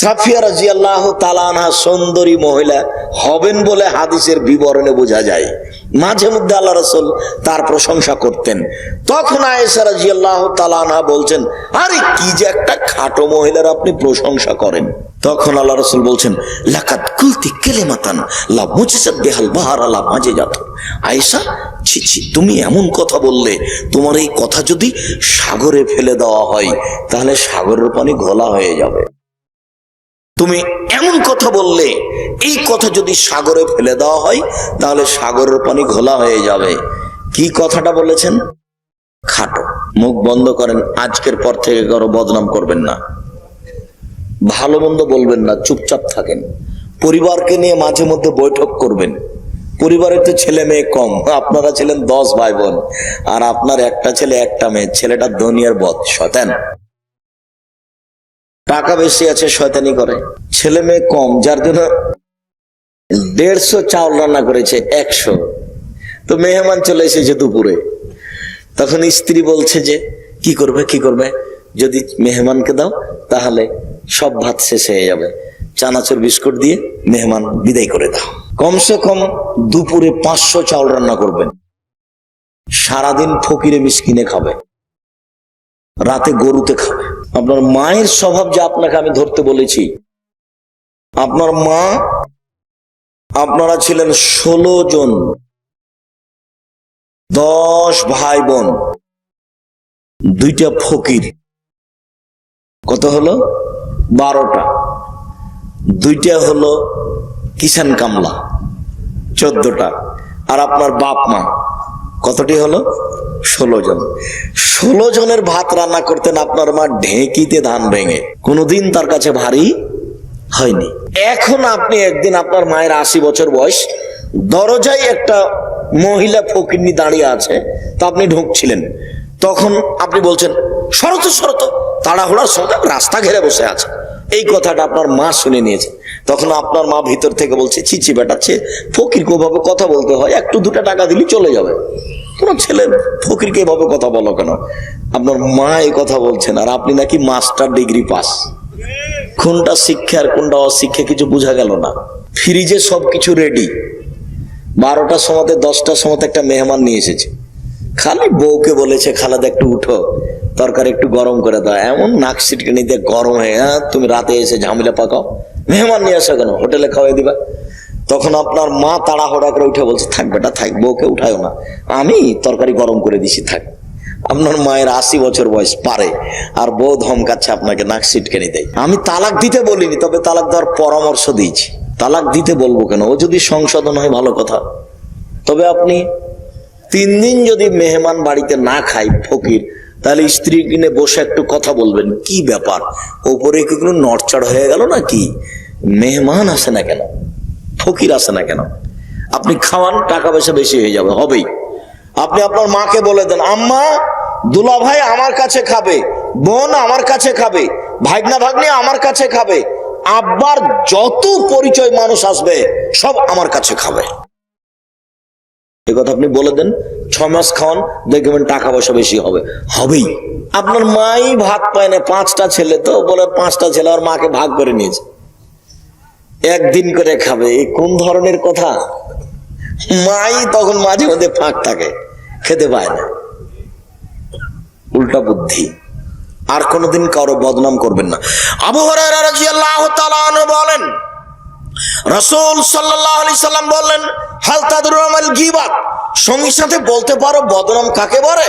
সাফিয়া রাদিয়াল্লাহু তাআলা আনহা সুন্দরী মহিলা হবেন বলে হাদিসের বিবরণে বোঝা যায়। মাঝে মধ্যে আল্লাহ রাসূল তার প্রশংসা করতেন। তখন আয়েশা রাদিয়াল্লাহু তাআলা আনহা বলছেন আরে কি যে একটা খাটো মহিলার আপনি প্রশংসা করেন। তখন আল্লাহ রাসূল বলছেন লাকাদ কুলতি কালিমাতান লা মুজসাত বিহাল বাহর লা মাজিজাত। আয়েশা ছি ছি, তুমি এমন কথা বললে, তোমার এই কথা যদি সাগরে ফেলে দেওয়া হয় তাহলে সাগরের পানি ঘোলা হয়ে যাবে। তুমি এমন কথা বললে, এই কথা যদি সাগরে ফেলে দেওয়া হয় তাহলে সাগরের পানি ঘোলা হয়ে যাবে। কি কথাটা বলেছেন? খাটো। মুখ বন্ধ করেন, আজকের পর থেকে কারো বদনাম করবেন না, ভালো মন্দ বলবেন না, চুপচাপ থাকেন। পরিবারকে নিয়ে মাঝে মধ্যে বৈঠক করবেন। পরিবারের তো ছেলে মেয়ে কম, আপনারা ছিলেন 10 ভাই বোন, আর আপনার একটা ছেলে একটা মেয়ে, ছেলেটা দুনিয়ার বদ শয়তান, টাকা বেশি আছে, শয়তানি করে। ছেলে মেয়ে কম, যার জন্য 150 চাউল রান্না করেছে 100। তো মেহমান চলে এসেছে দুপুরে, তখন স্ত্রী বলছে যে কি করবে, যদি মেহমানকে দাও তাহলে সব ভাত শেষ হয়ে যাবে, চানাচুর বিস্কুট দিয়ে মেহমান বিদায় করে দাও। কমসে কম দুপুরে 500 চাউল রান্না করবেন, সারাদিন ফকিরে মিসকিনে খাবে, রাতে গরুতে খাবে। আপনার মায়ের স্বভাব যে আপনাকে আমি ধরতে বলেছি, আপনার মা, আপনারা ছিলেন 16 জন, 10 ভাই বোন, 2টা ফকির, কত হলো? 12টা। 2টা হলো কিষান কামলা, 14টা। আর আপনার বাপ মা কতটি হলো? 16 জন। 16 জনের ভাত রান্না করতেন আপনার মা ঢেঁকিতে ধান ভেঙে, কোনোদিন তার কাছে ভারী হয়নি। এখন আপনি একদিন আপনার মায়ের 80 বছর বয়স, দরজায় একটা মহিলা ফকিরনি দাঁড়িয়ে আছে, তা আপনি ঢুকছিলেন, তখন আপনি বলছেন শরত তাড়াহুড়ার সঙ্গে রাস্তা ঘেরে বসে আছে। এই কথাটা আপনার মা শুনে নিয়েছে। তখন আপনার মা ভিতর থেকে বলছে ছি বেটাচ্ছে, ফকিরকে ওভাবে কথা বলতে হয়, 1-2 টাকা দিলে চলে যাবে, তোমার ছেলে ফকিরকে এভাবে কথা বলো কেন? আপনার মা এই কথা বলছেন, আর আপনি নাকি মাস্টার ডিগ্রি পাস। কোনটা শিক্ষা আর কোনটা অশিক্ষা কিছু বোঝা গেল না। ফ্রিজে সবকিছু রেডি, 12টার সময় 10টার সময় একটা মেহমান নিয়ে এসেছে, খালি বউকে বলেছে খালাদা একটু উঠো, তরকারি একটু গরম করে দাও। এমন নাক সিটকে নিতে গরম হয়ে, তুমি রাতে এসে ঝামেলা পাকাও, মেহমান নিয়ে আসো কেন, হোটেলে খাওয়াই দিবা। তখন আপনার মা তাড়াহুড়া করে উঠে বলছে, থাক বেটা থাক, বউকে উঠায়ও না, আমি তরকারি গরম করে দিছি, থাক। আপনার মায়ের 80 বছর বয়স, পারে, আর বউ ধমকাচ্ছে আপনাকে, নাক সিটকেনি দেয়। আমি তালাক দিতে বলিনি, তবে তালাক দেওয়ার পরামর্শ দিয়েছি। তালাক দিতে বলবো কেন, ও যদি সংশোধন হয় ভালো কথা। তবে আপনি 3 দিন যদি মেহমান বাড়িতে না খায় ফকির, তাহলে স্ত্রী কিনে বসে একটু কথা বলবেন, কি ব্যাপার, ওপরে কি কোনো নড়চড় হয়ে গেল না কি, মেহমান আসে না কেন, ফকির আসে না কেন। আপনি খাওয়ান, টাকা পয়সা বেশি হয়ে যাবে, হবেই। আপনি আপনার মাকে বলে দেন, আম্মা দুলা ভাই আমার কাছে খাবে, বোন আমার কাছে খাবে, ভাগনা ভাগ্নি আমার কাছে খাবে, আব্বার যত পরিচয় মানুষ আসবে সব আমার কাছে খাবে। এই কথা আপনি বলে দেন, 6 মাস খাওয়ান, দেখবেন টাকা পয়সা বেশি হবে, হবেই। আপনার মাই ভাগ পায় না, 5টা ছেলে, তো বলে 5টা ছেলে আর মাকে ভাগ করে নিয়েছে, একদিন করে খাবে। এই কোন ধরনের কথা? মাই তখন মাঝে মধ্যে ফাঁক থাকে, খেতে পায় না। উল্টা বুদ্ধি। আর কোনদিন কারো বদনাম করবেন না। আবু হুরায়রা রাদিয়াল্লাহু তাআলা আনহু বলেন, রাসূল সাল্লাল্লাহু আলাইহি সাল্লাম বললেন, হাল তাদরুনা মাল গীবাত, সঙ্গীর সাথে বলতে পারো বদনাম কাকে বলে?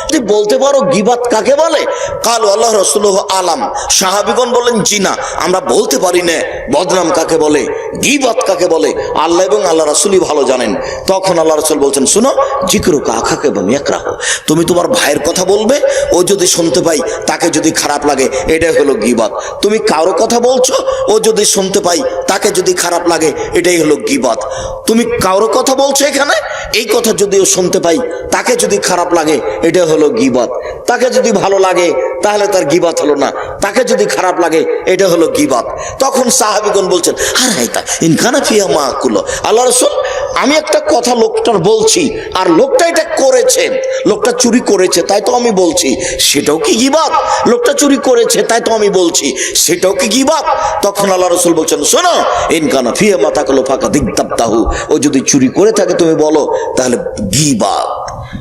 তুমি বলতে পারো গীবাত কাকে বলে? কালু আল্লাহ রাসূলুহু আলাম, সাহাবীগণ বললেন, জি না, আমরা বলতে পারি না বদনাম কাকে বলে, গীবাত কাকে বলে, আল্লাহ এবং আল্লাহ রাসূলই ভালো জানেন। তখন আল্লাহ রাসূল বলছেন, শুনো, যিকরুকা আখাকে ইয়াকরাহু, তুমি তোমার ভাইয়ের কথা বলবে, ও যদি শুনতে পাই তাকে যদি খারাপ লাগে, এটাই হলো গীবাত। তুমি কারো কথা বলছো, ও যদি শুনতে পাই তাকে যদি খারাপ লাগে, এটাই হলো গীবাত। তুমি কারো কথা বলছো এখানে, এই কথা যদি ও শুনতে পাই তাকে যদি খারাপ লাগে, এটা হলো গীবাত। তাকে যদি ভালো লাগে তাহলে তার গীবাত হলো না, তাকে যদি খারাপ লাগে এটা হলো গীবাত। তখন সাহাবীগণ বলছেন, আরে তা ইনকানা ফিয়া মাকুল, আল্লাহ রাসূল আমি একটা কথা লোকটার বলছি, আর লোকটা এটা করেছে, লোকটা চুরি করেছে তাই তো আমি বলছি, সেটাও কি গীবাত? লোকটা চুরি করেছে তাই তো আমি বলছি, সেটাও কি গীবাত? তখন আল্লাহ রাসূল বলছেন, শোনো, ইনকানা ফিয়া মাতাকুল ফাকাদিকতাবতাহু, ও যদি চুরি করে থাকে তুমি বলো তাহলে গীবাত,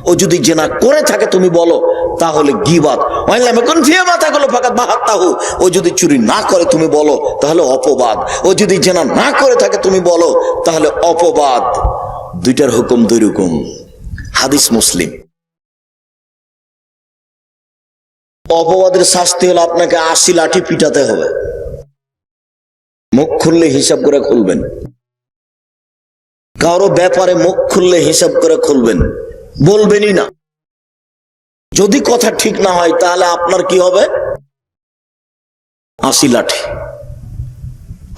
ও যদি জেনা করে থাকে তুমি বলো তাহলে গীবাত, ও যদি চুরি না করে তুমি বলো তাহলে অপবাদ, ও যদি জেনা না করে থাকে তুমি বলো তাহলে অপবাদ। দুইটার হুকুম দুই রকম। হাদিস মুসলিম। অপবাদের শাস্তি হলো আপনাকে 80 লাঠি পিটাতে হবে। মুখ খুললে হিসাব করে খুলবেন, কারো ব্যাপারে মুখ খুললে হিসাব করে খুলবেন, বলবেনই না। যদি কথা ঠিক না হয় তাহলে আপনার কি হবে? 80 লাঠি।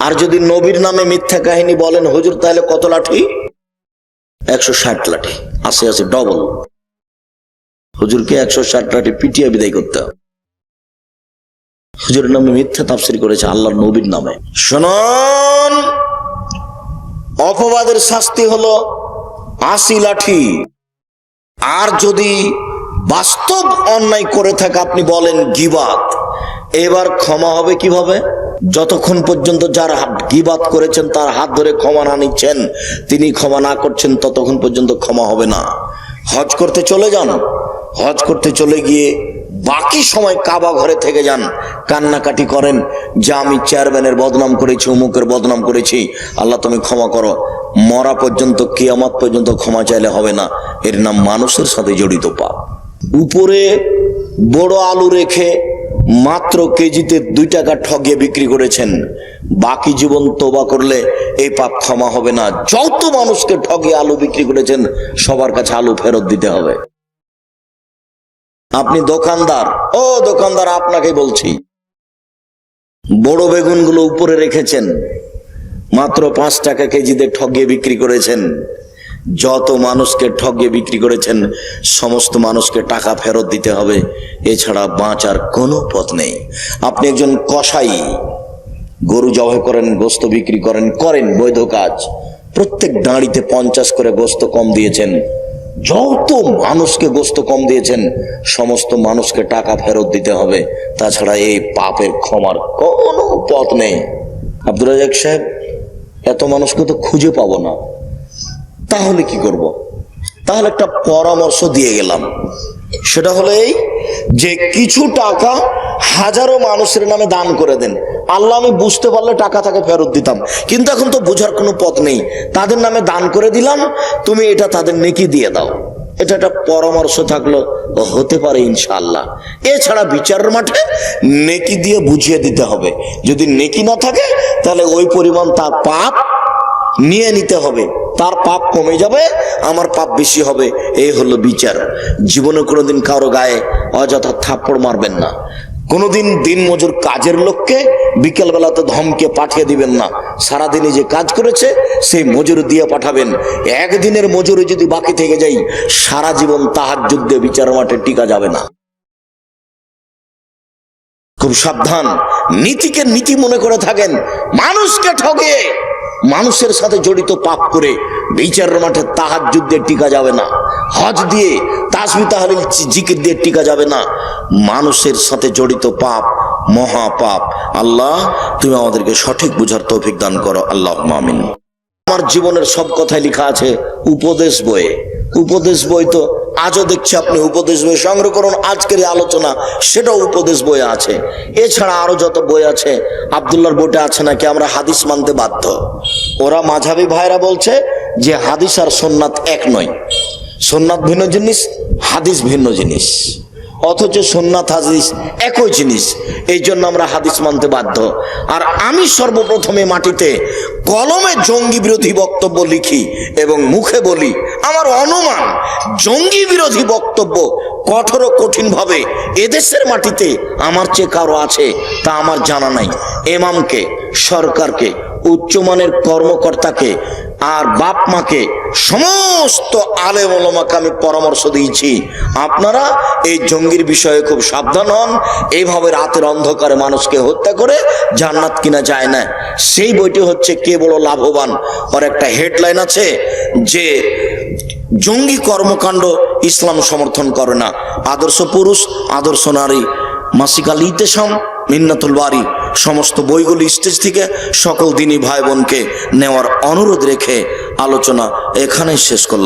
আর যদি নবীর নামে মিথ্যা কাহিনী বলেন হুজুর, তাহলে কত লাঠি? 160 লাঠি। 80 ডবল। হুজুরকে 160 লাঠি পিটিয়ে বিদায় করতে হবে। হুজুরের নামে মিথ্যা তাফসীর করেছে আল্লাহর নবীর নামে। শুনুন, অপবাদের শাস্তি হলো 80 লাঠি। আর যদি বাস্তব অন্যায় করে থাকে আপনি বলেন গীবাত, এবার ক্ষমা হবে কিভাবে? যতক্ষণ পর্যন্ত যার গীবাত করেছেন তার হাত ধরে ক্ষমা না নিচ্ছেন, তিনি ক্ষমা না করছেন, ততক্ষণ পর্যন্ত ক্ষমা হবে না। হজ করতে চলে যান, হজ করতে চলে গিয়ে বাকি সময় কাবা ঘরে থেকে যান, কান্নাকাটি করেন যে আমি চেয়ারম্যানের বদনাম করেছি, অমুকের বদনাম করেছি, আল্লাহ তুমি ক্ষমা করো। মরা পর্যন্ত, কিয়ামত পর্যন্ত ক্ষমা চাইলে হবে না। এর নাম মানুষের সাথে জড়িত পাপ। উপরে বড় আলু রেখে মাত্র কেজিতে 2 টাকা ঠগিয়ে বিক্রি করেছেন, বাকি জীবন তওবা করলে এই পাপ ক্ষমা হবে না। যত মানুষকে ঠগিয়ে আলু বিক্রি করেছেন সবার কাছে আলু ফেরত দিতে হবে। আপনি দোকানদার, ও দোকানদার আপনাকে বলছি, বড় বেগুনগুলো উপরে রেখেছেন, মাত্র 5 টাকা কেজিতে ঠগিয়ে বিক্রি করেছেন। যত মানুষকে ঠগিয়ে বিক্রি করেছেন সমস্ত মানুষকে টাকা ফেরত দিতে হবে, এছাড়া বাঁচার কোনো পথ নেই। আপনি একজন কসাই, গরু জবাই করেন, গোস্ত বিক্রি করেন বৈধ কাজ, প্রত্যেক দাঁড়িতে 50 করে গোস্ত কম দিয়েছেন। যত মানুষকে গোস্ত কম দিয়েছেন সমস্ত মানুষকে টাকা ফেরত দিতে হবে, তাছাড়া এই পাপের ক্ষমার কোনো পথ নেই। আব্দুর রাজ্জাক সাহেব, এত মানুষকে তো খুঁজে পাবো না, তাহলে কি করব? তাহলে একটা পরামর্শ দিয়ে গেলাম, সেটা হলো এই যে কিছু টাকা হাজারো মানুষের নামে দান করে দেন, আল্লাহ আমি বুঝতে পারলে টাকা তাকে ফেরত দিতাম, কিন্তু এখন তো বোঝার কোনো পথ নেই, তাদের নামে দান করে দিলাম, তুমি এটা তাদের নেকি দিয়ে দাও। এটা একটা পরামর্শ থাকলো, হতে পারে ইনশাআল্লাহ। এছাড়া বিচারের মাঠে নেকি দিয়ে বুঝিয়ে দিতে হবে। যদি নেকি না থাকে তাহলে ওই পরিমাণ তার পাপ নিয়ে নিতে হবে, তার পাপ কমে যাবে, আমার পাপ বেশি হবে। এই হলো বিচার। জীবনে কোনোদিন কারো গায়ে অযথা থাপ্পড় মারবেন না। কোনোদিন দিন মজুর কাজের লোককে বিকেলবেলাতে ধমকে পাঠিয়ে দিবেন না। সারাদিনে যে কাজ করেছে সেই মজুরি দিয়ে পাঠাবেন। একদিনের মজুরি যদি বাকি থেকে যাই, সারা জীবন তাহাজ্জুদ দিয়ে বিচার মাঠে টিকা যাবে না। খুব সাবধান, নীতিকে নীতি মনে করে থাকেন, মানুষকে ঠকে মানুষের সাথে জড়িত পাপ করে বিচারের মাঠে তাহাজ্জুদ দিয়ে টিকা যাবে না, হজ দিয়ে তাসবিহ তাহলিল জিকির দিয়ে টিকা যাবে না। মানুষের সাথে জড়িত পাপ মহা পাপ। আল্লাহ তুমি আমাদেরকে সঠিক বুঝার তৌফিক দান করো, আল্লাহুম্মা আমিন। আমার জীবনের সব কথাই লেখা আছে উপদেশ বইয়ে। উপদেশ বই তো আজও দেখছি আপনি উপদেশ বই সংগ্রহ করুন, আজকের আলোচনা সেটাও উপদেশ বইয়ে আছে। এছাড়া আরো যত বই আছে, আব্দুল্লাহর বইটা আছে নাকি আমরা হাদিস মানতে বাধ্য। ওরা মাঝহাবি ভাইরা বলছে যে হাদিস আর সুন্নাত এক নয়, সুন্নাত ভিন্ন জিনিস, হাদিস ভিন্ন জিনিস, অথচ সুন্নাত হাদিস একই জিনিস। এই জন্য আমরা হাদিস মানতে বাধ্য। আর আমি সর্বপ্রথমে মাটিতে কলমে জঙ্গি বিরোধী বক্তব্য লিখি এবং মুখে বলি। আমার অনুমান জঙ্গি বিরোধী বক্তব্য কঠোর ও কঠিন ভাবে এদেশের মাটিতে আমার চেয়ে কারো আছে তা আমার জানা নাই। ইমামকে, সরকারকে, উচ্চমানের কর্মকর্তাকে আর বাপ মাকে, সমস্ত আলেম ওলামাকে আমি পরামর্শ দিয়েছি, আপনারা এই জঙ্গির বিষয়ে খুব সাবধান হন। এইভাবে রাতের অন্ধকারে মানুষকে হত্যা করে জান্নাত কিনা যায় না। সেই বইটি হচ্ছে কে বড় লাভবান। ওর একটা হেডলাইন আছে যে জঙ্গি কর্মকাণ্ড ইসলাম সমর্থন করে না, আদর্শ পুরুষ আদর্শ নারী, মাসিক আল ইতেসাম, মিন্নাতুল বারি, সমস্ত বইগুলি স্টেজ থেকে সকল দিনী ভাই বোনকে নেওয়ার অনুরোধ রেখে আলোচনা এখানেই শেষ করলাম।